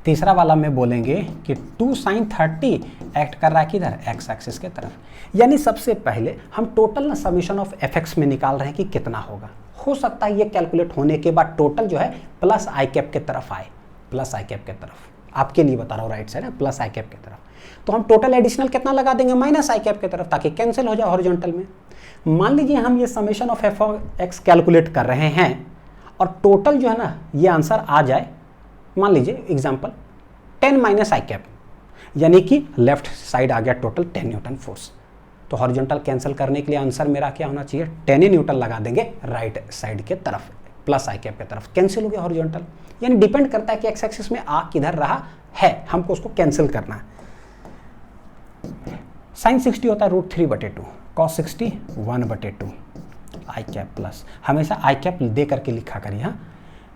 Speaker 1: तीसरा वाला में बोलेंगे कि 2 sin 30 एक्ट कर रहा है किधर, एक्स एक्सिस के तरफ। यानी सबसे पहले हम टोटल ना समीशन ऑफ एफ एक्स में निकाल रहे हैं कि कितना होगा। हो सकता है ये कैलकुलेट होने के बाद टोटल जो है प्लस आई कैप के तरफ आए, प्लस आई कैप के तरफ, आपके लिए बता रहा हूँ राइट साइड है, प्लस आई कैप के तरफ। तो हम टोटल एडिशनल कितना लगा देंगे, माइनस आई कैप के तरफ, ताकि कैंसिल हो जाए हॉरिजॉन्टल में। मान लीजिए हम ये summation of F x calculate कर रहे हैं और टोटल जो है ना ये आंसर आ जाए, मान लीजिए एग्जांपल 10 माइनस आई कैप, यानी कि लेफ्ट साइड आ गया टोटल 10 न्यूटन फोर्स। तो हॉरिजॉन्टल कैंसिल करने के लिए आंसर मेरा क्या होना चाहिए, 10 न्यूटन लगा देंगे राइट साइड के तरफ, प्लस आई कैप के तरफ, कैंसिल हो गया हॉरिजॉन्टल। यानी डिपेंड करता है कि एक्स एक्सिस में आ किधर रहा है, हमको उसको कैंसिल करना है। साइन 60 होता है √3/2, कॉस 60 1/2 आई कैप प्लस, हमेशा आई कैप दे करके लिखा करिए। हाँ,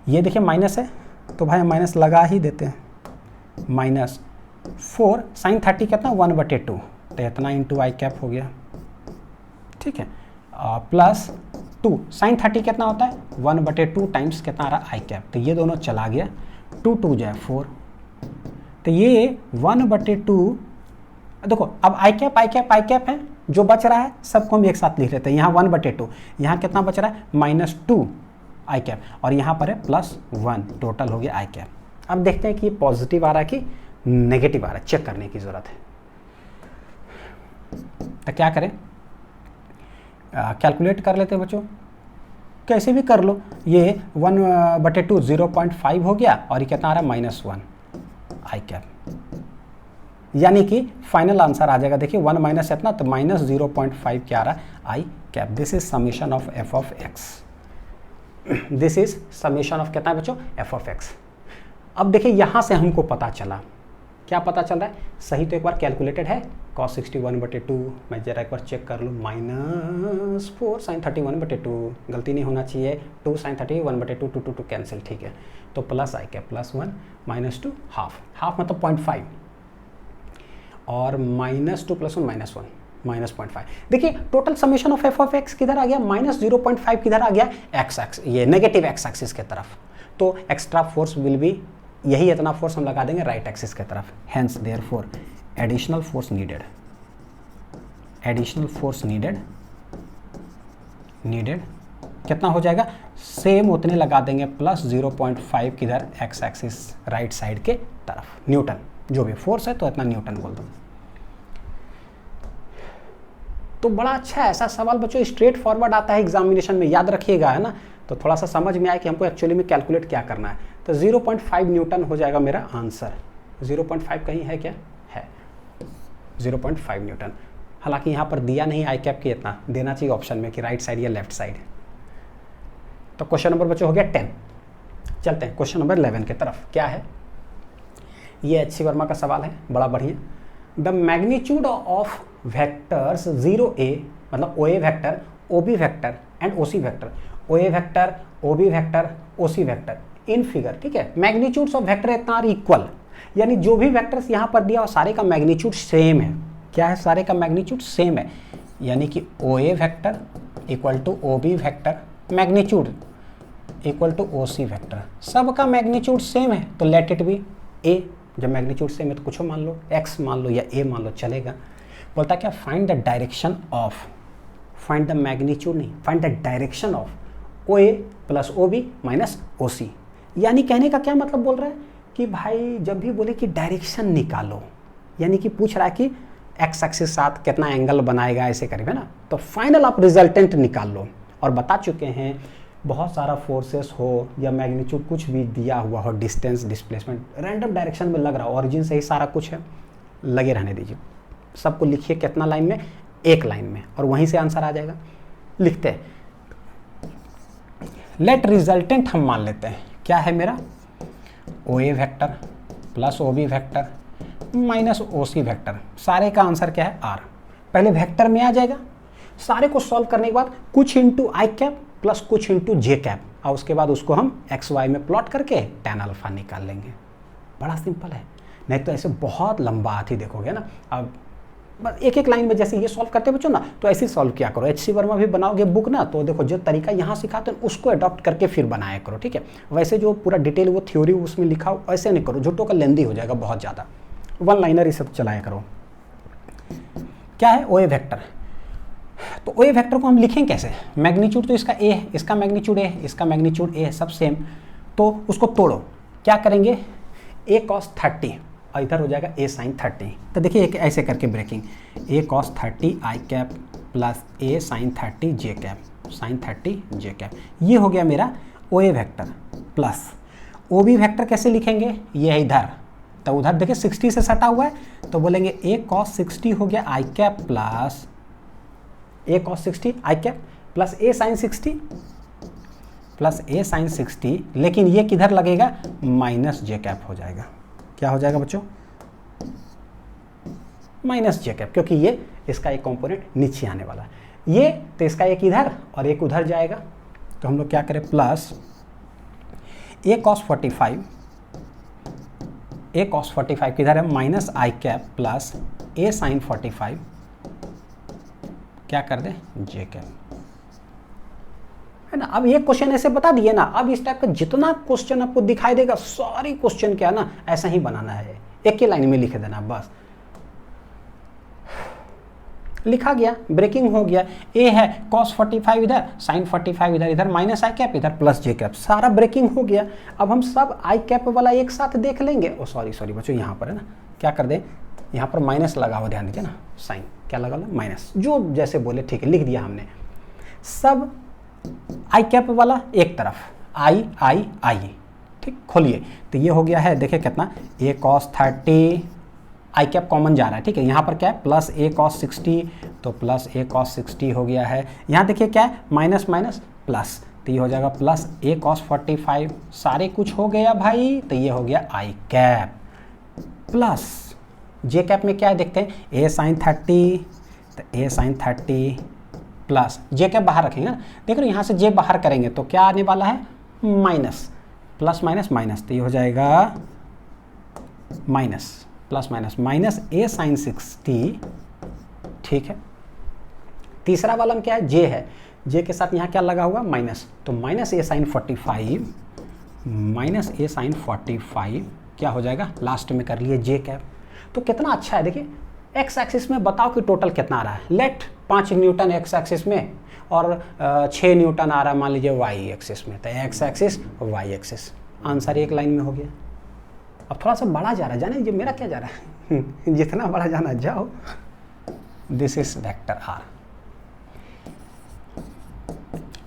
Speaker 1: ये देखिए माइनस है तो भाई माइनस लगा ही देते हैं, -4 साइन 30 कितना 1/2, तो इतना इंटू आई कैप हो गया, ठीक है, प्लस 2 साइन 30 कितना होता है 1/2 टाइम्स कितना आ रहा आई कैप, तो ये दोनों चला गया, 2 2 जाए 4, तो ये 1/2। देखो अब आई कैप है, जो बच रहा है सबको हम एक साथ लिख लेते हैं। यहाँ 1/2, यहाँ कितना बच रहा है -2 आई कैप, और यहाँ पर है +1, टोटल हो गया आई कैप। अब देखते हैं कि ये पॉजिटिव आ रहा है कि नेगेटिव आ रहा है, चेक करने की जरूरत है। तो क्या करें, कैलकुलेट कर लेते हैं बच्चों, कैसे भी कर लो। ये 1/2 0.5 हो गया, और ये कितना आ रहा है -1 आई कैप, यानी कि फाइनल आंसर आ जाएगा। देखिए 1 माइनस इतना तो -0.5 क्या आ रहा है आई cap. This is summation of F of X, this is summation of कितना है बच्चों, एफ ऑफ एक्स। अब देखिए यहाँ से हमको पता चला, क्या पता चल रहा है, सही तो एक बार कैलकुलेटेड है, cos 60 1/2, मैं जरा एक बार चेक कर लूँ, -4 sin 30 1/2, गलती नहीं होना चाहिए, 2 sin 30 1/2 2 2 कैंसिल, ठीक है, तो प्लस आई कैप +1 -2 हाफ मतलब 0.5, और -2 + 1 -1 -0.5। देखिए total summation of F of x किधर आ गया, -0.5 किधर आ गया, एक्स एक्स, ये नेगेटिव एक्स एक्सिस के तरफ। तो एक्स्ट्रा फोर्स विल बी, यही इतना फोर्स हम लगा देंगे राइट एक्सिस के तरफ। Hence therefore additional force needed, additional force needed कितना हो जाएगा, सेम उतने लगा देंगे, +0.5 किधर, एक्स एक्सिस राइट साइड के तरफ, न्यूटन, जो भी फोर्स है तो इतना न्यूटन बोल दो। तो बड़ा अच्छा है, ऐसा सवाल बच्चों स्ट्रेट फॉरवर्ड आता है एग्जामिनेशन में, याद रखिएगा, है ना, तो थोड़ा सा समझ में आए कि हमको एक्चुअली में कैलकुलेट क्या करना है। तो 0.5 न्यूटन हो जाएगा मेरा आंसर। 0.5 कहीं है क्या, है 0.5 न्यूटन। हालांकि यहाँ पर दिया नहीं आई कैप की, इतना देना चाहिए ऑप्शन में कि राइट साइड या लेफ्ट साइड। तो क्वेश्चन नंबर बच्चों हो गया 10। चलते हैं क्वेश्चन नंबर 11 की तरफ। क्या है, ये एच सी वर्मा का सवाल है, बड़ा बढ़िया। The magnitude of vectors 0a, मतलब O A vector, O B vector and O C vector, O A vector, O B vector, O C vector in figure, ठीक है। मैग्नीट्यूड्स ऑफ वेक्टर इतना are equal, यानी जो भी vectors यहाँ पर दिया हो सारे का मैग्नीट्यूड सेम है। क्या है, सारे का मैग्नीट्यूड सेम है, यानी कि O A vector equal to O B vector, magnitude equal to O C vector, सबका मैग्नीट्यूड सेम है, तो लेट इट बी ए। जब मैग्नीट्यूड सेम है तो कुछ मान लो, एक्स मान लो या ए मान लो, चलेगा। बोलता क्या, find the direction of, find the magnitude नहीं, find the direction of O A plus O B minus O C. यानी कहने का क्या मतलब बोल रहा है कि भाई जब भी बोले कि डायरेक्शन निकालो, यानी कि पूछ रहा है कि एक्स एक्सिस साथ कितना एंगल बनाएगा, ऐसे करीब, है ना। तो फाइनल आप रिजल्टेंट निकाल लो। और बता चुके हैं बहुत सारा फोर्सेस हो या मैग्नीट्यूड कुछ भी दिया हुआ हो, डिस्टेंस, डिस्प्लेसमेंट, रैंडम डायरेक्शन में लग रहा हो, ऑरिजिन से ही सारा कुछ है, लगे रहने दीजिए। सबको लिखिए कितना लाइन में, एक लाइन में, और वहीं से आंसर आ जाएगा। लिखते हैं, लेट रिजल्टेंट हम मान लेते हैं, क्या है मेरा, O A vector plus O B vector minus O C vector, सारे का आंसर क्या है, आर। पहले वेक्टर में आ जाएगा, सारे को सॉल्व करने के बाद कुछ इंटू आई कैप प्लस कुछ इंटू जे कैप, और उसके बाद उसको हम एक्स वाई में प्लॉट करके tan अल्फा निकाल लेंगे। बड़ा सिंपल है, नहीं तो ऐसे बहुत लंबा हाथी देखोगे ना। अब बस एक एक लाइन में जैसे ये सॉल्व करते बच्चों ना, तो ऐसे सॉल्व किया करो। एच सी वर्मा भी बनाओगे बुक ना, तो देखो जो तरीका यहाँ सिखाते हैं उसको अडॉप्ट करके फिर बनाया करो, ठीक है। वैसे जो पूरा डिटेल वो थ्योरी उसमें लिखा हो ऐसे नहीं करो, झूठों का लेंदी हो जाएगा बहुत ज़्यादा। वन लाइनर ये सब चलाया करो। क्या है ओ ए वेक्टर, तो ओ ए वेक्टर को हम लिखें कैसे? मैग्नीट्यूड तो इसका ए है, इसका मैग्नीट्यूड ए है, इसका मैग्नीट्यूड ए है, सब सेम। तो उसको तोड़ो, क्या करेंगे? ए कॉस 30 और इधर हो जाएगा ए साइन 30। तो देखिए एक ऐसे करके breaking, A cos 30 I cap plus A sine 30 J cap, sine 30 J cap. ये हो गया मेरा O A vector. Plus O B vector कैसे लिखेंगे? ये है इधर, तो उधर देखिए 60 से सटा हुआ है, तो बोलेंगे ए कॉस 60 हो गया आई cap plus A cos 60 I cap plus A sign 60 plus A sign 60, लेकिन ये किधर लगेगा? माइनस जे कैप हो जाएगा। क्या हो जाएगा बच्चों? माइनस जे कैप, क्योंकि ये इसका एक कंपोनेंट नीचे आने वाला है, ये तो इसका एक इधर और एक उधर जाएगा। तो हम लोग क्या करें? प्लस ए कॉस 45, ए कॉस 45 किधर है? Minus I cap plus A sign 45, क्या कर दे? जे कैप, है ना। अब ये क्वेश्चन ऐसे बता दिए ना, अब इस टाइप का जितना क्वेश्चन आपको दिखाई देगा सारी क्वेश्चन क्या ना ऐसा ही बनाना है, एक ही लाइन में लिख देना बस। लिखा गया, ब्रेकिंग हो गया। ए है cos 45 इधर, sin 45 इधर, इधर माइनस आई कैप, इधर प्लस जे कैप, सारा ब्रेकिंग हो गया। अब हम सब आई कैप वाला एक साथ देख लेंगे। ओ सॉरी बच्चों, यहाँ पर है ना, क्या कर दें? यहाँ पर माइनस लगा हुआ, ध्यान दीजिए ना, साइन क्या लगा हुआ? माइनस, जो जैसे बोले ठीक है, लिख दिया हमने। सब आई कैप वाला एक तरफ, आई आई आई, ठीक, खोलिए। तो ये हो गया है, देखिए कितना, ए कॉस 30 आई कैप कॉमन जा रहा है, ठीक है। यहाँ पर क्या है? प्लस ए कॉस 60, तो प्लस ए कॉस 60 हो गया है। यहाँ देखिए क्या है? माइनस माइनस प्लस, तो ये हो जाएगा प्लस ए कॉस 45, सारे कुछ हो गया भाई। तो ये हो गया आई कैप प्लस जे कैप में क्या है देखते हैं? ए साइन 30, तो ए साइन 30 प्लस जे कैप बाहर रखेंगे ना, देख रहे हो यहाँ से जे बाहर करेंगे तो क्या आने वाला है? माइनस, प्लस माइनस माइनस, तो ये हो जाएगा माइनस, प्लस माइनस माइनस ए साइन 60, ठीक है। तीसरा वाला में क्या है? जे है, जे के साथ यहाँ क्या लगा हुआ? माइनस, तो माइनस ए साइन 45, माइनस ए साइन 45 क्या हो जाएगा? लास्ट में कर लिए जे कैप। तो कितना अच्छा है, देखिए एक्स एक्सिस में बताओ कि टोटल कितना आ रहा है। लेट 5 न्यूटन एक्स एक्सिस में और 6 न्यूटन आ रहा है मान लीजिए वाई एक्सिस में, तो X axis Y axis, answer एक लाइन में हो गया। अब थोड़ा सा बड़ा जा रहा है, जाने ये मेरा क्या जा रहा है जितना बड़ा जाना जाओ। This is vector R.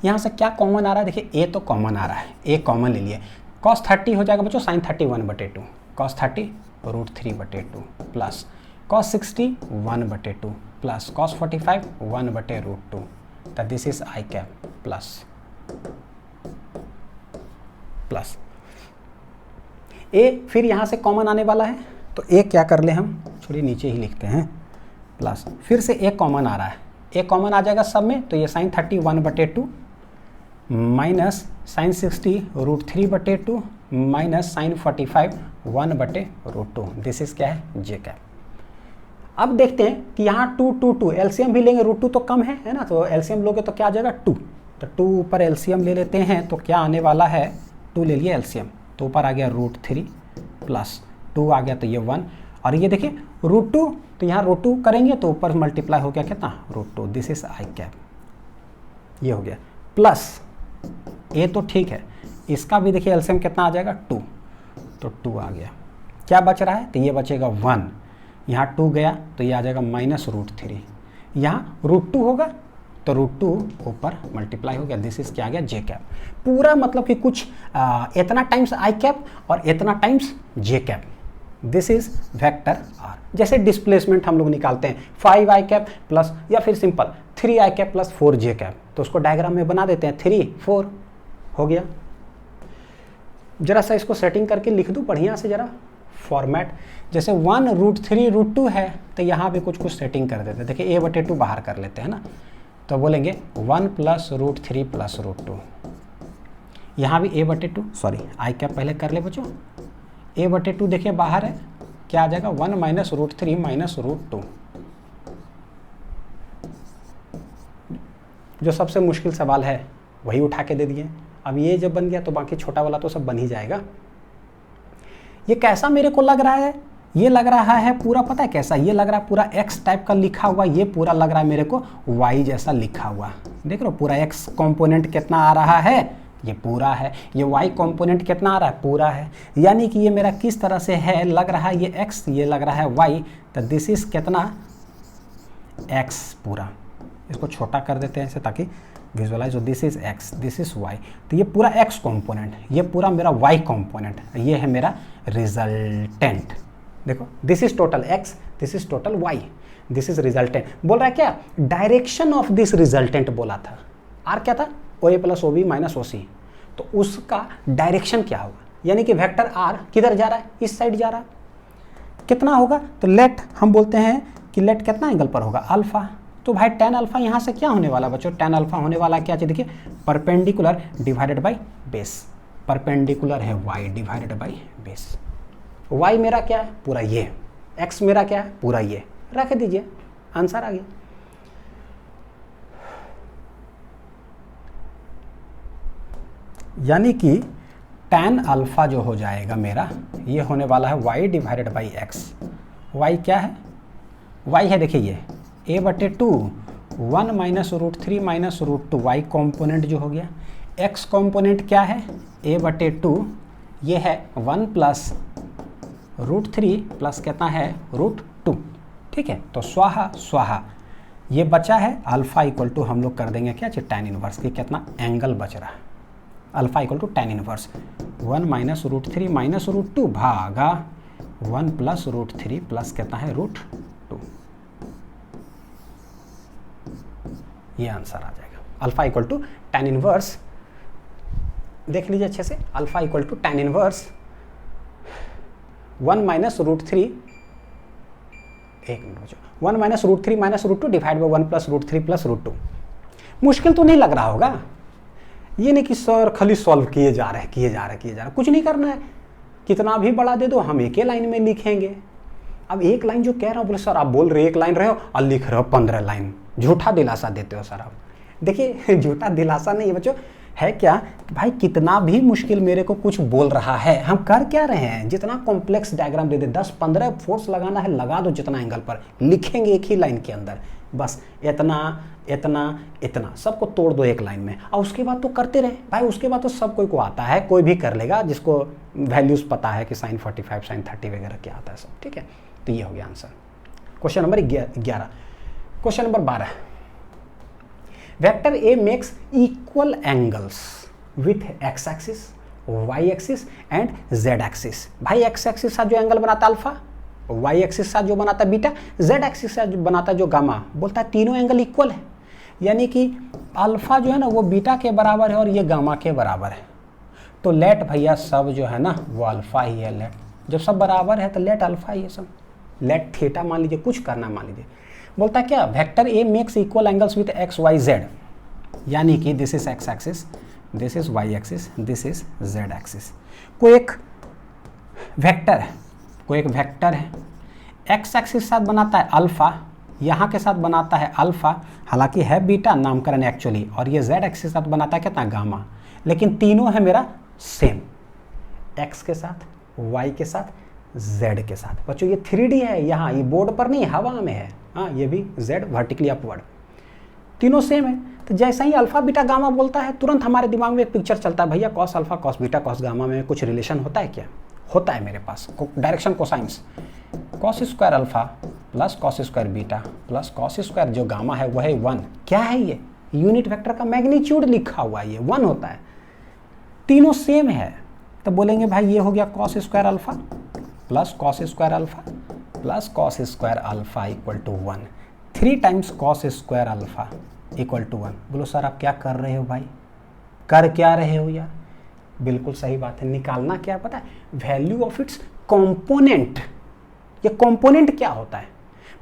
Speaker 1: यहाँ से क्या कॉमन आ रहा है? देखिए ए तो कॉमन आ रहा है, ए कॉमन ले लिए। cos 30 हो जाएगा बच्चों sine 30 1/2, cos 30 √3/2 plus cos 60 1/2 plus cos 45 1/√2, तो this is I cap plus plus A, फिर यहाँ से कॉमन आने वाला है, तो ए क्या कर ले हम, छोड़िए नीचे ही लिखते हैं, प्लस फिर से ए कॉमन आ रहा है, ए कॉमन आ जाएगा सब में, तो ये sine 30 1/2 minus sine 60 √3/2 minus sine 45 1/√2, this is क्या है? जे कैप। अब देखते हैं कि यहाँ 2 2 2 एलसीएम भी लेंगे, √2 तो कम है ना, तो एलसीएम लोगे तो क्या आ जाएगा? 2, तो 2 ऊपर एलसीएम ले लेते हैं, तो क्या आने वाला है? 2 ले लिया एलसीएम, तो ऊपर आ गया √3 प्लस 2 आ गया, तो ये 1, और ये देखिए √2, तो यहाँ √2 करेंगे तो ऊपर मल्टीप्लाई हो गया कितना? √2, दिस इज आई कैप, ये हो गया। प्लस ए तो ठीक है, इसका भी देखिए एलसीएम कितना आ जाएगा? 2, तो 2 आ गया। क्या बच रहा है? तो ये बचेगा 1, यहाँ 2 गया तो ये आ जाएगा माइनस √3, यहाँ √2 होगा तो √2 ऊपर मल्टीप्लाई हो गया, दिस इज क्या आ गया? जे कैप। पूरा मतलब कि कुछ इतना टाइम्स आई कैप और इतना times j cap, this is vector r. जैसे डिस्प्लेसमेंट हम लोग निकालते हैं 5 आई कैप प्लस, या फिर सिंपल 3 आई कैप प्लस 4 जे कैप, तो उसको डायग्राम में बना देते हैं, 3 4 हो गया। जरा सा इसको सेटिंग करके लिख दूँ बढ़िया से जरा फॉर्मेट, जैसे 1 √3 √2 है, तो यहाँ भी कुछ सेटिंग कर देते हैं। देखिए a/2 बाहर कर लेते हैं ना, तो बोलेंगे 1 प्लस √3 प्लस √2, यहाँ भी a/2, सॉरी आई कैप पहले कर ले बच्चों, a/2 देखिए बाहर है, क्या आ जाएगा? 1 माइनस √3 माइनस √2, जो सबसे मुश्किल सवाल है वही उठा के दे दिए। अब ये जब बन गया तो बाकी छोटा वाला तो सब बन ही जाएगा। ये कैसा मेरे को लग रहा है, ये लग रहा है पूरा, पता है कैसा, ये लग रहा है पूरा x टाइप का लिखा हुआ, ये पूरा लग रहा है मेरे को y जैसा लिखा हुआ। देख रहे हो पूरा x कंपोनेंट कितना आ रहा है, ये पूरा है, ये y कंपोनेंट कितना आ रहा है, पूरा है। यानी कि ये मेरा किस तरह से है, लग रहा है ये x, ये लग रहा है y, तो दिस इज कितना x पूरा। इसको छोटा कर देते हैं ऐसे ताकि विजुअलाइज हो, this is x, this is y। तो ये पूरा x कंपोनेंट, ये पूरा मेरा y कंपोनेंट, ये है मेरा रिजल्टेंट। देखो this is total x, this is total y, this is resultant. बोल रहा है क्या, डायरेक्शन ऑफ दिस रिजल्टेंट बोला था। r क्या था, OA plus OB minus OC, तो उसका डायरेक्शन क्या होगा, यानी कि वेक्टर r किधर जा रहा है, इस साइड जा रहा है, कितना होगा, तो लेट हम बोलते हैं कि लेट कितना एंगल पर होगा, अल्फा। तो भाई tan अल्फा यहाँ से क्या होने वाला बच्चों, tan अल्फा होने वाला क्या चाहिए, देखिए perpendicular divided by base, perpendicular है y divided by base. y मेरा क्या है, पूरा ये, x मेरा क्या है, पूरा ये, रख दीजिए, आंसर आ गया। यानी कि tan अल्फा जो हो जाएगा मेरा, ये होने वाला है y divided by x। y क्या है, y है देखिए ये a/2 1 minus √3 minus √2, y component जो हो गया। x कॉम्पोनेंट क्या है, a/2, ये है 1 प्लस √3 प्लस कितना है √2, ठीक है। तो स्वाहा स्वाहा, ये बचा है अल्फा इक्वल टू, हम लोग कर देंगे क्या, tan इनवर्स की, कितना एंगल बच रहा है, alpha equal to tan inverse 1 minus √3 minus √2 भागा 1 प्लस √3 प्लस कितना है √2, ये आंसर आ जाएगा। Alpha equal to tan inverse, देख लीजिए अच्छे से, alpha equal to tan inverse 1 minus √3, एक मिनट बचो, 1 minus √3 minus √2 divide by 1 plus √3 plus √2। मुश्किल तो नहीं लग रहा होगा, ये नहीं कि सर खाली सॉल्व किए जा रहे हैं, कुछ नहीं करना है, कितना भी बड़ा दे दो हम एक ही लाइन में लिखेंगे। अब एक लाइन जो कह रहा हूँ, बोले सर आप बोल रहे एक लाइन रहे हो और लिख रहे हो 15 लाइन, झूठा दिलासा देते हो सर आप। देखिए झूठा दिलासा नहीं है बच्चों, है क्या भाई, कितना भी मुश्किल मेरे को कुछ बोल रहा है, हम कर क्या रहे हैं, जितना कॉम्प्लेक्स डायग्राम दे दे, 10-15 फोर्स लगाना है लगा दो, जितना एंगल पर लिखेंगे एक ही लाइन के अंदर, बस इतना इतना इतना सबको तोड़ दो एक लाइन में, और उसके बाद तो करते रहे भाई, उसके बाद तो सब कोई को आता है, कोई भी कर लेगा जिसको वैल्यूज पता है कि sin 45 sin 30 वगैरह क्या आता है सब, ठीक है। तो ये हो गया answer. Question number 11। Question number 12, vector a makes equal angles with x axis, y axis and z axis. भाई x एक्सिस साथ जो एंगल बनाता है अल्फा, y एक्सिस साथ जो बनाता है बीटा, z एक्सिस साथ जो बनाता है जो गामा, बोलता है तीनों एंगल इक्वल है, यानी कि अल्फा जो है ना वो बीटा के बराबर है और ये गामा के बराबर है। तो लेट भैया सब जो है ना वो अल्फा ही है, लेट जब सब बराबर है तो लेट अल्फा ही है सब, लेट थीटा मान लीजिए, कुछ करना मान लीजिए। बोलता है क्या, vector a makes equal angles with x y z, यानी कि this is x axis, this is Y axis, this is z axis. कोई एक वेक्टर है, एक्स एक्सिस साथ बनाता है अल्फा, यहाँ के साथ बनाता है अल्फा, हालांकि है बीटा नामकरण एक्चुअली, और ये जेड एक्सिस साथ बनाता है कितना गामा, लेकिन तीनों है मेरा सेम, एक्स के साथ, वाई के साथ, जेड के साथ। बच्चों ये 3D है, यहाँ ये बोर्ड पर नहीं हवा में है, हाँ ये भी जेड वर्टिकली अपवर्ड, तीनों सेम है। तो जैसा ही अल्फा बीटा गामा बोलता है तुरंत हमारे दिमाग में एक पिक्चर चलता है, भैया cos alpha cos beta cos gamma में कुछ रिलेशन होता है क्या, होता है मेरे पास, direction cosines, cos square alpha plus cos square beta plus cos square जो गामा है वह है 1। क्या है ये, यूनिट वेक्टर का मैग्नीट्यूड लिखा हुआ है, ये 1 होता है, तीनों सेम है। तो बोलेंगे भाई ये हो गया cos square alpha plus cos square alpha plus cos square alpha equal to 1, 3 times cos square alpha equal to 1। बोलो सर आप क्या कर रहे हो भाई, कर क्या रहे हो यार, बिल्कुल सही बात है, निकालना क्या है पता है, वैल्यू ऑफ इट्स कंपोनेंट। ये कंपोनेंट क्या होता है,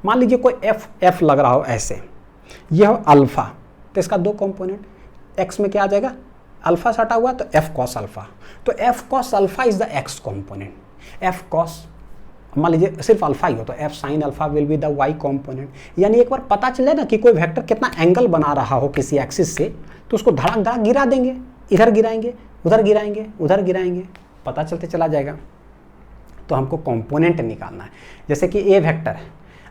Speaker 1: मान लीजिए कोई एफ लग रहा हो ऐसे, यह हो अल्फा, तो इसका 2 कंपोनेंट, एक्स में क्या आ जाएगा, अल्फा सटा हुआ तो एफ कॉस अल्फा, तो f cos alpha is the x component, f cos मान लीजिए सिर्फ अल्फा ही हो तो f sine alpha will be the y component. यानी एक बार पता चले ना कि कोई वेक्टर कितना एंगल बना रहा हो किसी एक्सिस से, तो उसको धड़ाक धड़ाक गिरा देंगे, इधर गिराएंगे, उधर गिराएंगे, उधर गिराएंगे, पता चलते चला जाएगा। तो हमको कॉम्पोनेंट निकालना है। जैसे कि ए वेक्टर है,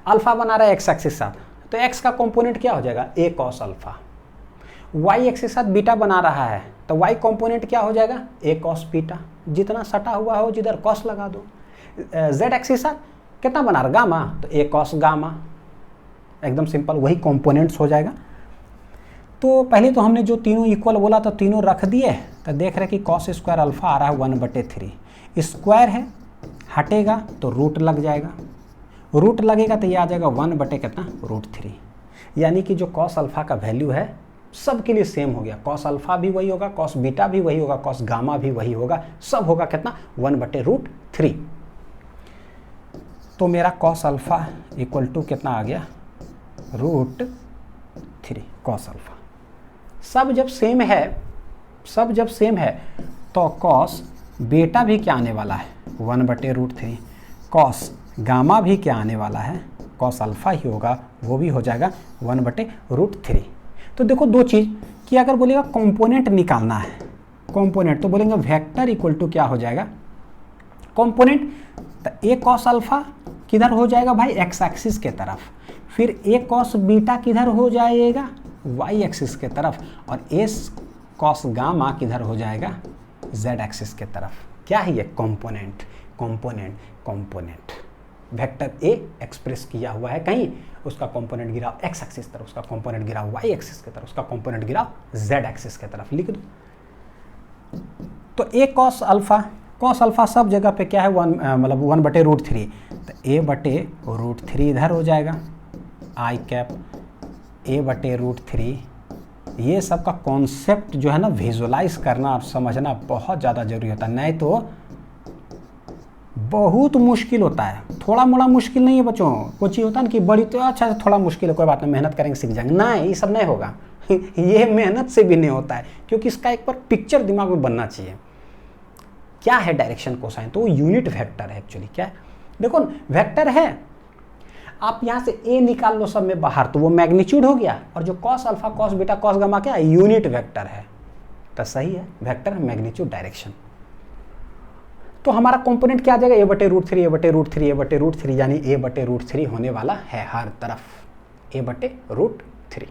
Speaker 1: अल्फा बना रहा है एक्स एक्सिस साथ, तो एक्स का कॉम्पोनेंट क्या हो जाएगा, ए कॉस अल्फा। वाई एक्सिस साथ बीटा बना रहा है, तो वाई कॉम्पोनेंट क्या हो जाएगा, ए कॉस बीटा। जितना सटा हुआ हो जिधर कॉस लगा दो। जेड एक्सिस साथ कितना बना रहा, गामा, तो ए कॉस गामा। एकदम सिंपल, वही कॉम्पोनेंट्स हो जाएगा। तो पहले तो हमने जो तीनों इक्वल बोला तो तीनों रख दिए, तो देख रहे कि कॉस स्क्वायर अल्फा आ रहा है 1/3। स्क्वायर है, हटेगा तो रूट लग जाएगा, रूट लगेगा तो ये आ जाएगा 1/√3। यानी कि जो कॉस अल्फा का वैल्यू है सब के लिए सेम हो गया। कॉस अल्फा भी वही होगा, कॉस बीटा भी वही होगा, कॉस गामा भी वही होगा, सब होगा कितना, 1/√3। तो मेरा कॉस अल्फा इक्वल टू कितना आ गया, √3 कॉस अल्फा। सब जब सेम है तो कॉस बीटा भी क्या आने वाला है, 1/√3। कॉस गामा भी क्या आने वाला है, कॉस अल्फा ही होगा, वो भी हो जाएगा 1/√3। तो देखो दो चीज़ कि अगर बोलेगा कंपोनेंट निकालना है, कंपोनेंट तो बोलेंगे वेक्टर इक्वल टू क्या हो जाएगा, कंपोनेंट। तो ए कॉस अल्फा किधर हो जाएगा भाई, एक्स एक्सिस के तरफ। फिर ए कॉस बीटा किधर हो जाएगा, वाई एक्सिस के तरफ। और ए कॉस गामा किधर हो जाएगा, जेड एक्सिस के तरफ। क्या है ये, component. Component vector A express किया हुआ है कहीं, उसका कंपोनेंट गिरा एक्स एक्सिस तरफ, उसका कंपोनेंट गिरा वाई एक्सिस की तरफ, उसका कंपोनेंट गिरा जेड एक्सिस की तरफ, लिख दो। तो ए कॉस अल्फा सब जगह पे क्या है, मतलब 1/√3। तो a/√3 इधर हो जाएगा, आई कैप a/√3। ये सब का कॉन्सेप्ट जो है ना विजुलाइज करना और समझना बहुत ज़्यादा जरूरी होता है, नहीं तो बहुत मुश्किल होता है। थोड़ा मोड़ा मुश्किल नहीं है बच्चों, कुछ ही होता है ना कि बड़ी तो अच्छा थोड़ा मुश्किल है, कोई बात नहीं, मेहनत करेंगे सीख जाएंगे। नहीं, ये सब नहीं होगा ये मेहनत से भी नहीं होता है, क्योंकि इसका एक बार पिक्चर दिमाग में बनना चाहिए। क्या है डायरेक्शन कोसाइन, तो वो यूनिट वेक्टर है एक्चुअली। क्या है, देखो वेक्टर है, आप यहाँ से ए निकाल लो सब में बाहर, तो वो मैग्नीट्यूड हो गया। और जो cos alpha cos beta cos gamma क्या है, यूनिट वेक्टर है। तो सही है, वेक्टर मैग्नीट्यूड डायरेक्शन। तो हमारा कंपोनेंट क्या आ जाएगा, a/√3 a/√3 a/√3, यानी a/√3 होने वाला है हर तरफ, a/√3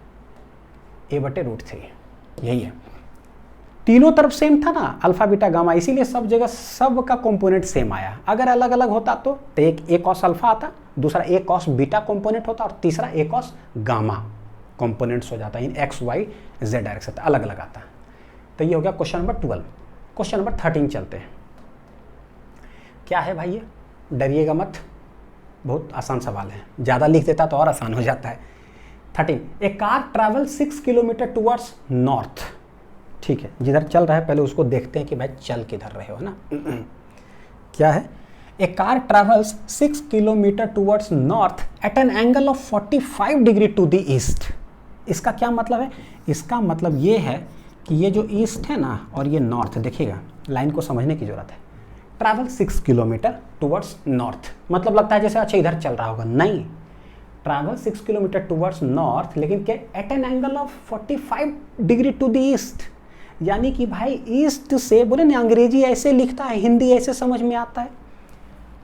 Speaker 1: यही है। तीनों तरफ सेम था ना, अल्फा बीटा गामा, इसीलिए सब जगह सब का कंपोनेंट सेम आया। अगर अलग अलग होता तो एक ए कॉस अल्फा आता, दूसरा ए कॉस बीटा कंपोनेंट होता, और तीसरा ए कॉस गामा कंपोनेंट्स हो जाता, इन एक्स वाई जेड डायरेक्शन अलग अलग आता। तो ये हो गया क्वेश्चन नंबर 12। क्वेश्चन नंबर 13 चलते हैं। क्या है भाई, ये डरिएगा मत, बहुत आसान सवाल है, ज़्यादा लिख देता तो और आसान हो जाता है। 13, a car travel 6 kilometre towards north. ठीक है, जिधर चल रहा है पहले उसको देखते हैं कि भाई चल किधर रहे हो ना। क्या है, a car travels 6 kilometre towards north at an angle of 45 degree to the east. इसका क्या मतलब है, इसका मतलब ये है कि ये जो ईस्ट है ना और ये नॉर्थ, देखिएगा लाइन को समझने की जरूरत है। ट्रैवल 6 किलोमीटर टूवर्ड्स नॉर्थ, मतलब लगता है जैसे अच्छा इधर चल रहा होगा, नहीं। ट्रैवल 6 किलोमीटर टूवर्ड्स नॉर्थ, लेकिन क्या, at an angle of 45 degree to the east. यानी कि भाई ईस्ट से, बोले ना अंग्रेजी ऐसे लिखता है, हिंदी ऐसे समझ में आता है।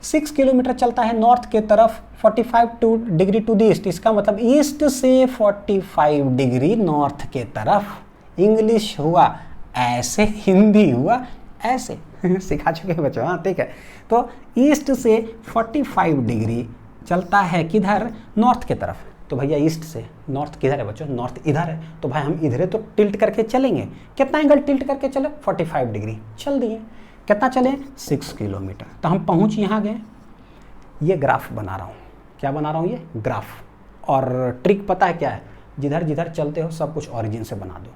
Speaker 1: 6 किलोमीटर चलता है नॉर्थ के तरफ, 45 डिग्री टू द ईस्ट, इसका मतलब ईस्ट से 45 डिग्री नॉर्थ के तरफ। इंग्लिश हुआ ऐसे, हिंदी हुआ ऐसे सिखा चुके हैं बच्चों, हाँ ठीक है। तो ईस्ट से 45 डिग्री चलता है किधर, नॉर्थ के तरफ। तो भैया ईस्ट से नॉर्थ किधर है बच्चों, नॉर्थ इधर है, तो भाई हम इधर तो टिल्ट करके चलेंगे। कितना एंगल टिल्ट करके चले, 45 डिग्री चल दिए। कितना चले, 6 किलोमीटर। तो हम पहुँच यहाँ गए। ये ग्राफ बना रहा हूँ, क्या बना रहा हूँ, ये ग्राफ। और ट्रिक पता है क्या है, जिधर जिधर चलते हो सब कुछ ऑरिजिन से बना दो।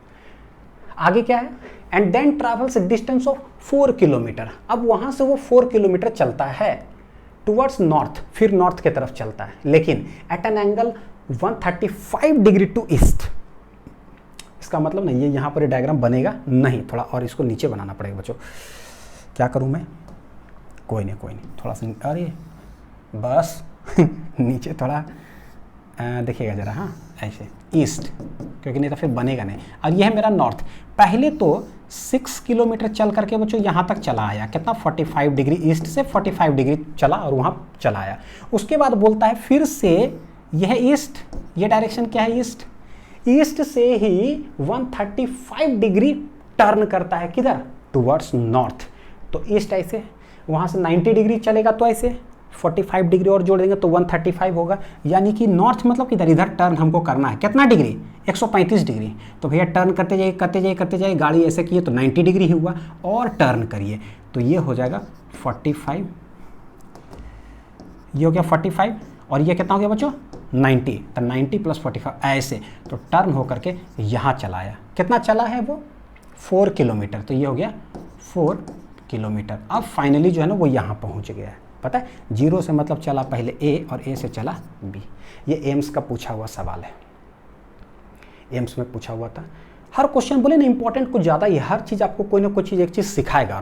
Speaker 1: आगे क्या है, and then travels distance of 4 kilometre. अब वहाँ से वो 4 किलोमीटर चलता है टुवर्ड्स नॉर्थ, फिर नॉर्थ की तरफ चलता है, लेकिन at an angle 135 degree to east. इसका मतलब नहीं, ये यहाँ पर डायग्राम बनेगा नहीं, थोड़ा और इसको नीचे बनाना पड़ेगा बच्चों। क्या करूँ मैं, कोई नहीं थोड़ा सा, अरे बस नीचे थोड़ा देखिएगा ज़रा, हाँ ऐसे ईस्ट, क्योंकि नहीं तो फिर बनेगा नहीं। और ये है मेरा नॉर्थ। पहले तो 6 किलोमीटर चल करके बच्चों यहाँ तक चला आया, कितना 45 डिग्री ईस्ट से 45 डिग्री चला और वहाँ चला आया। उसके बाद बोलता है फिर से यह ईस्ट, ये डायरेक्शन क्या है ईस्ट, ईस्ट से ही 135 डिग्री टर्न करता है किधर, टुवर्ड्स नॉर्थ। तो ईस्ट ऐसे, वहाँ से 90 डिग्री चलेगा तो ऐसे 45 डिग्री और जोड़ देंगे तो 135 होगा, यानी कि नॉर्थ मतलब किधर, इधर टर्न हमको करना है। कितना डिग्री, 135 डिग्री। तो भैया टर्न करते जाइए करते जाइए करते जाइए, गाड़ी ऐसे किए तो 90 डिग्री ही हुआ, और टर्न करिए तो ये हो जाएगा 45, ये हो गया 45, और ये कितना हो गया बच्चों 90, तो 90 + 45 ऐसे। तो टर्न होकर के यहाँ चला आया, कितना चला है वो 4 किलोमीटर, तो ये हो गया 4 किलोमीटर। अब फाइनली जो है ना वो यहाँ पहुँच गया है। पता है 0 से मतलब चला पहले ए और ए से चला बी। ये एम्स का पूछा हुआ सवाल है, एम्स में पूछा हुआ था। हर क्वेश्चन बोले ना इंपॉर्टेंट कुछ ज़्यादा ही, हर चीज़ आपको कोई ना कोई चीज़ एक चीज़ सिखाएगा,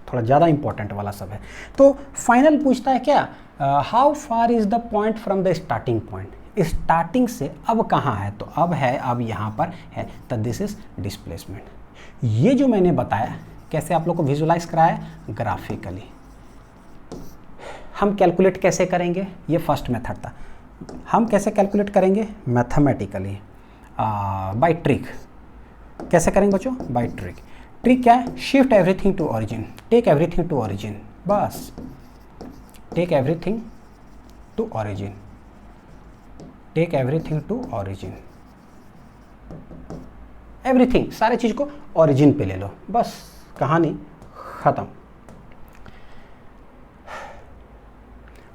Speaker 1: थोड़ा ज़्यादा इंपॉर्टेंट वाला सब है। तो फाइनल पूछता है क्या, how far is the point from the starting point, starting से अब कहाँ है, तो अब है, अब यहाँ पर है, तो दिस इज डिस्प्लेसमेंट। ये जो मैंने बताया कैसे आप लोग को विजुलाइज कराया, ग्राफिकली। हम कैलकुलेट कैसे करेंगे, ये फर्स्ट मेथड था। हम कैसे कैलकुलेट करेंगे, मैथमेटिकली बाय ट्रिक। कैसे करेंगे बच्चों, बाय ट्रिक। ट्रिक क्या है, shift everything to origin, take everything to origin, बस take everything to origin, take everything to origin, everything, सारे चीज को ओरिजिन पे ले लो, बस कहानी खत्म।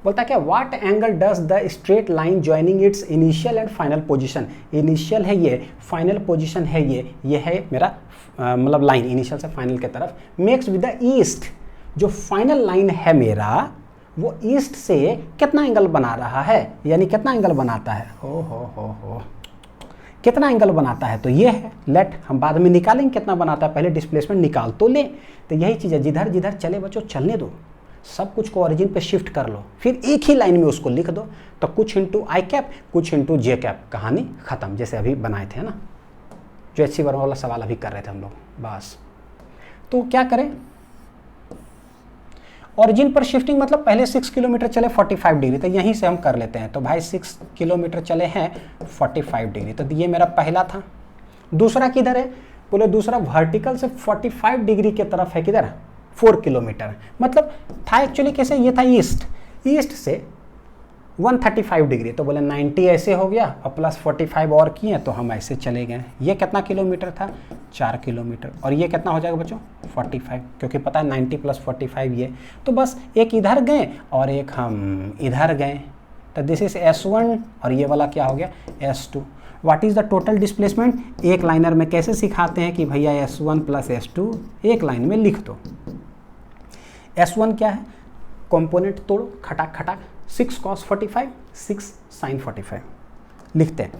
Speaker 1: बोलता है क्या, what angle does the straight line joining it's initial and final position, initial है ये, फाइनल पोजीशन है ये है मेरा मतलब लाइन इनिशियल से फाइनल की तरफ, मेक्स विद द ईस्ट, जो फाइनल लाइन है मेरा वो ईस्ट से कितना एंगल बना रहा है, यानी कितना एंगल बनाता है, हो कितना एंगल बनाता है, तो ये है। लेट हम बाद में निकालेंगे कितना बनाता है, पहले डिस्प्लेसमेंट निकाल तो ले। तो यही चीज़ है, जिधर जिधर चले बच्चों चलने दो, सब कुछ को ओरिजिन पे शिफ्ट कर लो, फिर एक ही लाइन में उसको लिख दो। तो कुछ इंटू आई कैप, कुछ इंटू जे कैप, कहानी खत्म। जैसे अभी बनाए थे ना, जो एचसी वर्मा वाला सवाल अभी कर रहे थे हम लोग, बस। तो क्या करें, ओरिजिन पर शिफ्टिंग मतलब पहले 6 किलोमीटर चले 45 डिग्री, तो यहीं से हम कर लेते हैं। तो भाई 6 किलोमीटर चले हैं 45 डिग्री, तो ये मेरा पहला था। दूसरा किधर है, बोले दूसरा वर्टिकल से 45 डिग्री की तरफ है, किधर 4 किलोमीटर, मतलब था एक्चुअली कैसे, ये था ईस्ट, ईस्ट से 135 डिग्री, तो बोले 90 ऐसे हो गया और प्लस 45 और किए तो हम ऐसे चले गए। ये कितना किलोमीटर था, 4 किलोमीटर, और ये कितना हो जाएगा बच्चों 45, क्योंकि पता है 90 + 45 ये, तो बस एक इधर गए और एक हम इधर गए, तो दिस इज S1 और ये वाला क्या हो गया S2। What is the total displacement, एक लाइनर में कैसे सिखाते हैं कि भैया S1 + S2 एक लाइन में लिख दो। S1 क्या है, कंपोनेंट तोड़ो खटाक खटाक, 6 cos 45, 6 sin 45 लिखते हैं।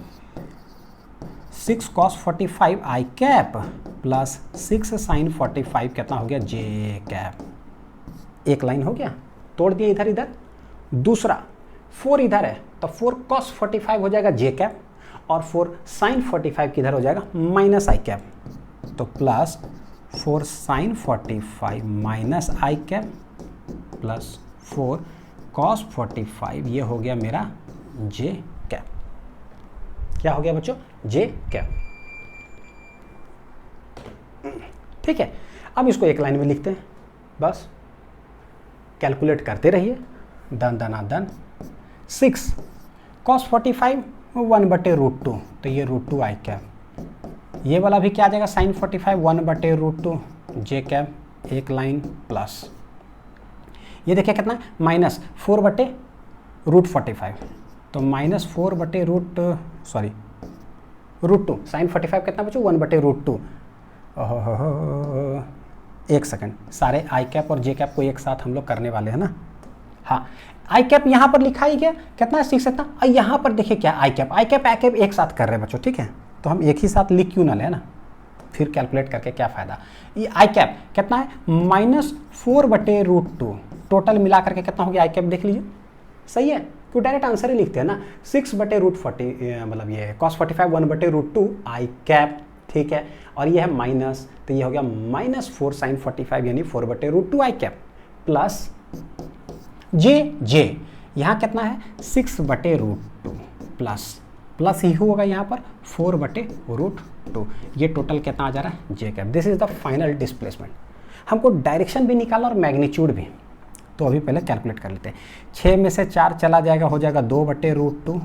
Speaker 1: 6 cos 45 आई कैप प्लस 6 sin 45 कितना हो गया जे कैप। एक लाइन हो गया, तोड़ दिया इधर इधर। दूसरा 4 इधर है तो 4 cos 45 हो जाएगा जे कैप, और 4 sin 45 किधर हो जाएगा माइनस आई कैप, तो plus 4 sin 45 minus I cap plus 4 cos 45, ये हो गया मेरा जे कैप। क्या हो गया बच्चों, जे कैप। ठीक है, अब इसको एक लाइन में लिखते हैं, बस कैलकुलेट करते रहिए, डन डन डन। 6 cos 45 1/√2, तो ये √2 आई कैप। ये वाला भी क्या आ जाएगा sin 45 1/√2 जे कैप, एक लाइन प्लस ये देखिए कितना माइनस 4/√45, तो -4/√2 sin 45 कितना बच्चों 1/√2। एक सेकंड, सारे आई कैप और जे कैप को एक साथ हम लोग करने वाले हैं ना। हाँ, आई कैप यहाँ पर लिखा ही गया कितना 6 इतना, और यहाँ पर देखिए क्या आई कैप एक साथ कर रहे हैं बच्चों। ठीक है, तो हम एक ही साथ लिख क्यों ना ले ना, फिर कैलकुलेट करके क्या फ़ायदा। ये आई कैप कितना है -4/√2, टोटल मिला करके कितना हो गया आई कैप देख लीजिए सही है, क्यों डायरेक्ट आंसर ही लिखते हैं ना, 6/√40 मतलब ये cos45 1/√2 आई कैप, ठीक है, और ये है माइनस, तो ये हो गया -4 sin45 यानी 4/√2 आई कैप प्लस जे यहाँ कितना है 6/√2 प्लस ही होगा यहाँ पर 4/√2, ये टोटल कितना आ जा रहा है जे cap. This is the final displacement. हमको डायरेक्शन भी निकालना और मैग्नीट्यूड भी, तो अभी पहले कैलकुलेट कर लेते हैं। 6 में से 4 चला जाएगा, हो जाएगा 2/√2,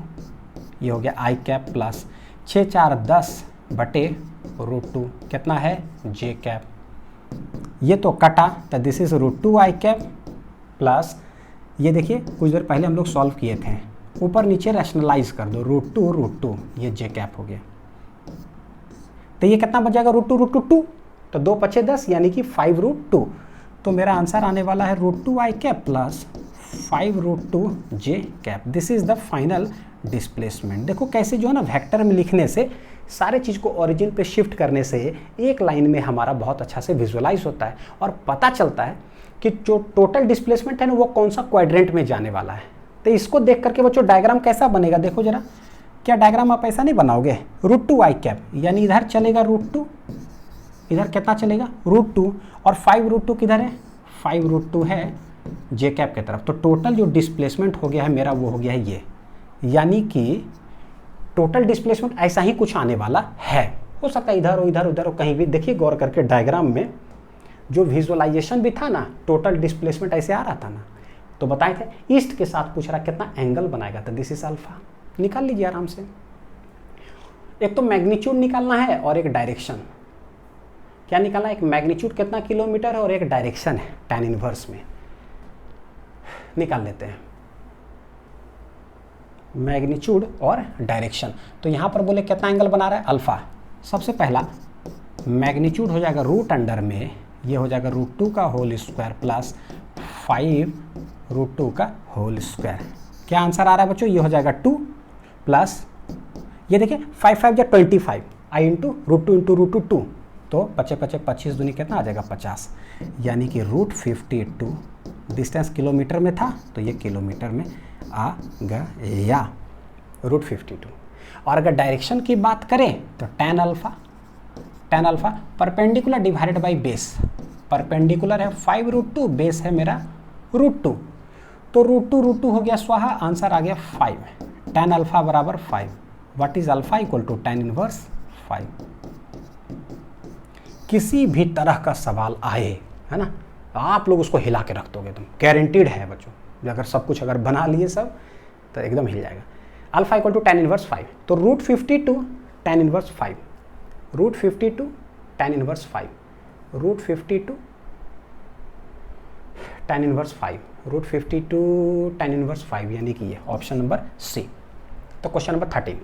Speaker 1: ये हो गया आई कैप प्लस 6 4 10/√2 कितना है जे कैप, ये तो कटा, तो this is √2 I cap plus ये देखिए कुछ देर पहले हम लोग सॉल्व किए थे, ऊपर नीचे रैशनलाइज कर दो, √2 ये जे कैप हो गया, तो ये कितना बच जाएगा √2 तो 2 पचे 10 यानी कि 5√2, तो मेरा आंसर आने वाला है √2 I cap plus 5√2 J cap. This is the final displacement. देखो कैसे जो है ना वेक्टर में लिखने से सारे चीज़ को ओरिजिन पे शिफ्ट करने से एक लाइन में हमारा बहुत अच्छा से विजुअलाइज होता है और पता चलता है कि जो टोटल डिस्प्लेसमेंट है ना वो कौन सा क्वाड्रेंट में जाने वाला है। तो इसको देख करके बच्चों डायग्राम कैसा बनेगा, देखो जरा, क्या डायग्राम आप ऐसा नहीं बनाओगे, √2 आई कैप यानी इधर चलेगा √2, इधर कितना चलेगा √2 और 5√2 किधर है, 5√2 है जे कैप की तरफ। तो टोटल जो डिस्प्लेसमेंट हो गया है मेरा वो हो गया है ये, यानी कि टोटल डिस्प्लेसमेंट ऐसा ही कुछ आने वाला है। हो सकता है इधर हो इधर हो कहीं भी। देखिए गौर करके डायग्राम में जो विजुअलाइजेशन भी था ना, टोटल डिस्प्लेसमेंट ऐसे आ रहा था ना, तो बताए थे ईस्ट के साथ पूछ रहा कितना एंगल बनाएगा, तो दिस इज अल्फा, निकाल लीजिए आराम से। एक तो मैग्नीट्यूड निकालना है और एक डायरेक्शन। क्या निकालना है, एक मैग्नीट्यूड कितना किलोमीटर है और एक डायरेक्शन है tan इनवर्स में, निकाल लेते हैं मैग्नीट्यूड और डायरेक्शन। तो यहाँ पर बोले कितना एंगल बना रहा है अल्फा। सबसे पहला मैग्नीट्यूड हो जाएगा रूट अंडर में, ये हो जाएगा √2 का होल स्क्वायर प्लस 5√2 का होल स्क्वायर। क्या आंसर आ रहा है बच्चों, ये हो जाएगा 2 प्लस ये देखिए 5 5 या 25 आई इंटू √2 तो 5 5 25 दूनी कितना आ जाएगा 50, यानी कि √52 डिस्टेंस किलोमीटर में था तो ये किलोमीटर में आ गया √52। और अगर डायरेक्शन की बात करें तो tan alpha perpendicular divided by base, perpendicular है 5√2, बेस है मेरा √2, तो √2 हो गया स्वाहा, आंसर आ गया 5। tan अल्फा बराबर 5, what is alpha equal to tan inverse 5। किसी भी तरह का सवाल आए है ना, आप लोग उसको हिला के रख दोगे, तुम गारंटीड है बच्चों, अगर सब कुछ अगर बना लिए सब तो एकदम हिल जाएगा। Alpha equal to tan inverse 5, तो √52 tan inverse 5, √52 tan inverse 5, √52 tan inverse 5, √52 tan inverse 5, यानी कि ये ऑप्शन नंबर सी। तो क्वेश्चन नंबर 13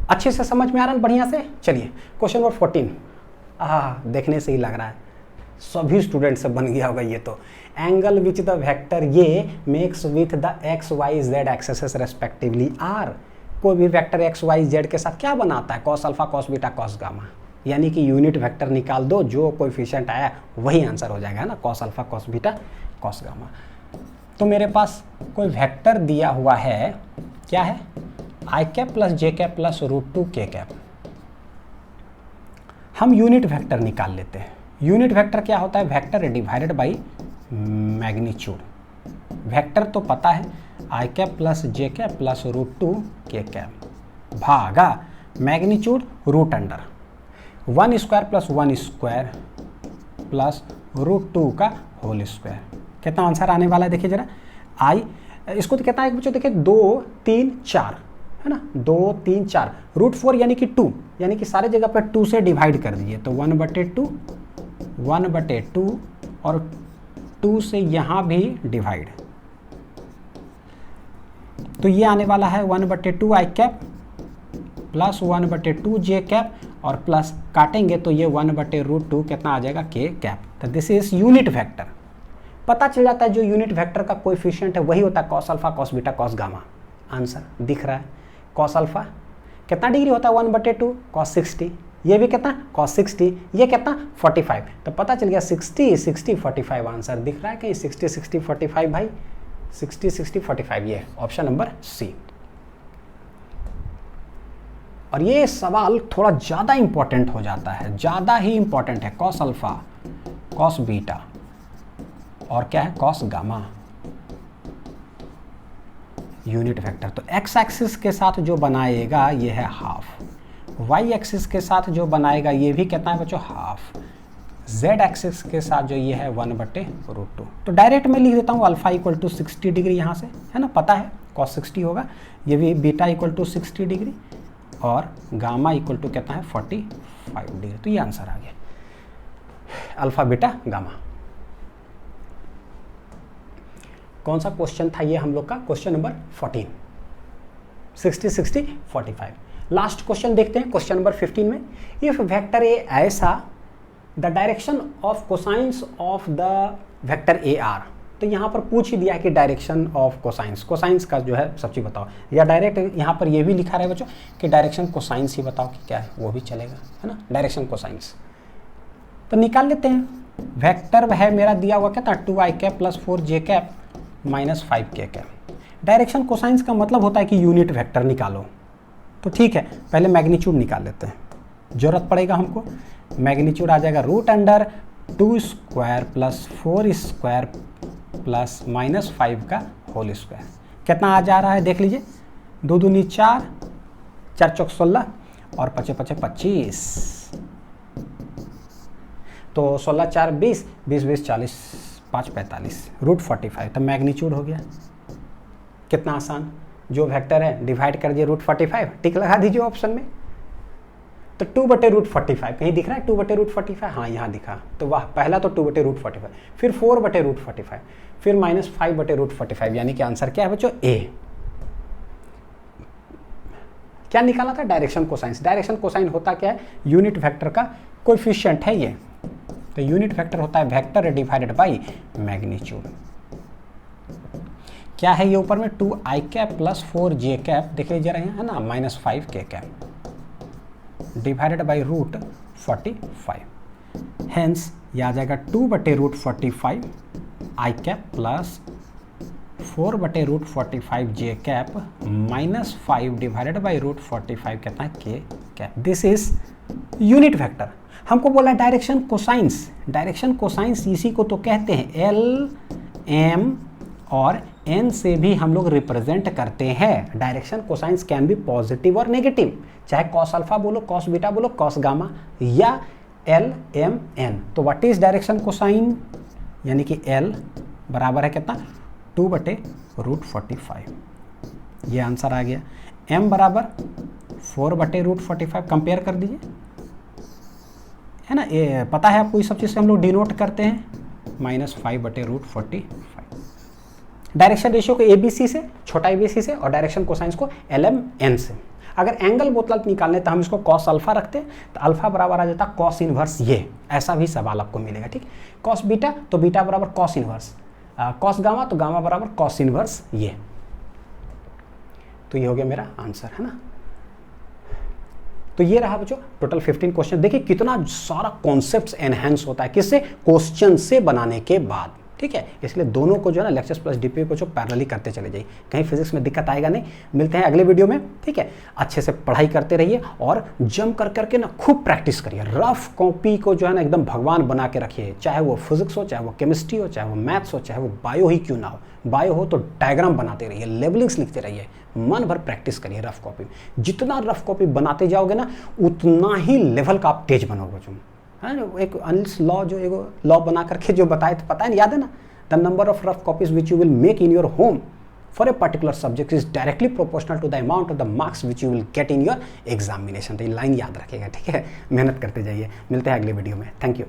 Speaker 1: अच्छे से समझ में आ रहा है बढ़िया से। चलिए क्वेश्चन नंबर 14, देखने से ही लग रहा है सभी स्टूडेंट से बन गया होगा ये तो। एंगल विच द वेक्टर ये makes with the x y z axes respectively are. कोई भी वेक्टर एक्स वाई जेड के साथ क्या बनाता है, cos alpha cos beta cos gamma, यानी कि यूनिट वेक्टर निकाल दो, जो कोएफिशिएंट आया वही आंसर हो जाएगा ना, cos alpha cos beta cos gamma. तो मेरे पास कोई वेक्टर दिया हुआ है, क्या है, आई कैप प्लस जे कैप प्लस √2 के कैप। हम यूनिट वेक्टर निकाल लेते हैं। यूनिट वेक्टर क्या होता है, vector divided by magnitude. Vector तो पता है आई कैप प्लस जे कैप प्लस √2 के कैप भागा magnitude root under 1 square plus 1 square plus √2 का होल स्क्वायर। कितना आंसर आने वाला है देखिए जरा, आई इसको तो कितना है बच्चों, देखिए 2 3 4 है ना, 2 3 4 √4 यानी कि 2, यानी कि सारे जगह पर 2 से डिवाइड कर दीजिए, तो 1/2 और 2 से यहाँ भी डिवाइड, तो ये आने वाला है 1/2 आई कैप प्लस 1/2 जे कैप और प्लस काटेंगे तो ये 1/√2 कितना आ जाएगा के कैप। तो दिस इज यूनिट वेक्टर। पता चल जाता है जो यूनिट वेक्टर का कोएफिशिएंट है वही होता है cos alpha cos beta cos gamma. Answer दिख रहा है, कॉस अल्फा कितना डिग्री होता है 1/2 कॉस 60, ये भी कितना कॉस 60, ये कितना 45, तो पता चल गया 60 60 45 आंसर दिख रहा है कहीं 60 60 45 भाई, 60 60 45, ये ऑप्शन नंबर सी। और ये सवाल थोड़ा ज़्यादा इंपॉर्टेंट हो जाता है, ज़्यादा ही इंपॉर्टेंट है। कॉस अल्फा, कॉस बीटा और क्या है, कॉस गामा, यूनिट वेक्टर। तो एक्स एक्सिस के साथ जो बनाएगा ये है हाफ, वाई एक्सिस के साथ जो बनाएगा ये भी कितना है बच्चों, हाफ, जेड एक्सिस के साथ जो ये है 1/√2। तो डायरेक्ट मैं लिख देता हूँ अल्फा इक्वल टू 60 डिग्री, यहाँ से है ना, पता है कॉस 60 होगा, ये भी बीटा इक्वल टू 60 डिग्री और गामा इक्वल टू कितना है 45 डिग्री। तो ये आंसर आ गया, अल्फा बीटा गामा। कौन सा क्वेश्चन था ये हम लोग का, क्वेश्चन नंबर 14, 60 60 45। लास्ट क्वेश्चन देखते हैं, क्वेश्चन नंबर 15 में, इफ वेक्टर ए ऐसा the direction of cosines of the vector A R. तो यहाँ पर पूछ ही दिया है कि डायरेक्शन ऑफ कोसाइंस, कोसाइंस का जो है सब चीज़ बताओ, या डायरेक्ट यहाँ पर ये भी लिखा रहे बच्चों कि डायरेक्शन कोसाइंस ही बताओ कि क्या है, वो भी चलेगा, है ना, डायरेक्शन कोसाइंस। तो निकाल लेते हैं। वेक्टर है मेरा दिया हुआ क्या था, 2i cap plus 4j cap minus 5k cap. Direction cosines का मतलब होता है कि यूनिट वेक्टर निकालो। तो ठीक है, पहले मैग्नीट्यूड निकाल लेते हैं, जरूरत पड़ेगा हमको। मैग्नीट्यूड आ जाएगा √2 square plus 4 square plus minus 5 का होल स्क्वायर। कितना आ जा रहा है देख लीजिए, 2 दूनी 4, 4 चौक 16 और 5 5 25। तो 16 4 20, 20 20 40, 5 45, √45। तो मैग्नीट्यूड हो गया। कितना आसान, जो वेक्टर है डिवाइड कर दिए √45, टिक लगा दीजिए ऑप्शन में। तो 2/√45 कहीं दिख रहा है, 2/√45, हाँ यहाँ दिखा। तो वाह, पहला तो 2/√45, फिर 4/√45, फिर माइनस 5/√45, यानी कि आंसर क्या है बच्चों, ए। क्या निकाला था, डायरेक्शन कोसाइंस। डायरेक्शन कोसाइन होता क्या है, यूनिट वेक्टर का कोएफिशिएंट है ये। तो यूनिट वेक्टर होता है वेक्टर डिवाइडेड बाई मैग्नीट्यूड। क्या है ये ऊपर में, 2i cap plus 4j cap, देख लीजिए रहे हैं ना, minus 5k cap divided by √45। Hence ये आ जाएगा 2/√45 i cap plus 4/√45 j cap minus 5 divided by √45 कितना है, k cap. This is unit vector. हमको बोला डायरेक्शन कोसाइंस। डायरेक्शन कोसाइंस इसी को तो कहते हैं L, M और n से भी हम लोग रिप्रेजेंट करते हैं। Direction cosines can be positive और नेगेटिव, चाहे कॉस अल्फा बोलो, कॉस बीटा बोलो, कॉस गामा या L, M, N। तो व्हाट इज डायरेक्शन कोसाइन, यानी कि L बराबर है कितना, 2/√45। ये आंसर आ गया। M बराबर 4/√45, कंपेयर कर दीजिए, है ना, ये पता है आपको, इस सब चीज़ से हम लोग डिनोट करते हैं, माइनस 5/√45। डायरेक्शन रेशियो को ABC से, छोटा ABC से, और डायरेक्शन कोसाइंस को LMN से। अगर एंगल बोतल निकालने तो हम इसको कॉस अल्फा रखते हैं, तो अल्फा बराबर आ जाता कॉस इनवर्स ये। ऐसा भी सवाल आपको मिलेगा, ठीक। कॉस बीटा तो बीटा बराबर कॉस इनवर्स, कॉस गामा तो गामा बराबर कॉस इनवर्स ये। तो ये हो गया मेरा आंसर, है ना। तो ये रहा बच्चों टोटल 15 क्वेश्चन। देखिए कितना सारा कॉन्सेप्ट्स एनहेंस होता है, किससे, क्वेश्चन से बनाने के बाद, ठीक है। इसलिए दोनों को जो है ना, लेक्चर्स प्लस डीपीयू को जो पैरेलली करते चले जाइए, कहीं फिजिक्स में दिक्कत आएगा नहीं। मिलते हैं अगले वीडियो में, ठीक है। अच्छे से पढ़ाई करते रहिए और जम कर करके ना खूब प्रैक्टिस करिए। रफ कॉपी को जो है ना एकदम भगवान बना के रखिए, चाहे वो फिजिक्स हो, चाहे वो केमिस्ट्री हो, चाहे वो मैथ्स हो, चाहे वो बायो ही क्यों ना हो। बायो हो तो डायग्राम बनाते रहिए, लेवलिंग्स लिखते रहिए, मन भर प्रैक्टिस करिए रफ कॉपी में। जितना रफ कॉपी बनाते जाओगे ना, उतना ही लेवल का आप तेज बनोगे बच्चों। है एक अनिल्स लॉ, जो एक लॉ बना करके जो बताए, तो पता है, याद है ना, the number of rough copies which you will make in your home for a particular subject is directly proportional to the amount of the marks which you will get in your examination। तो ये line याद रखिएगा, ठीक है। मेहनत करते जाइए। मिलते हैं अगले वीडियो में। Thank you.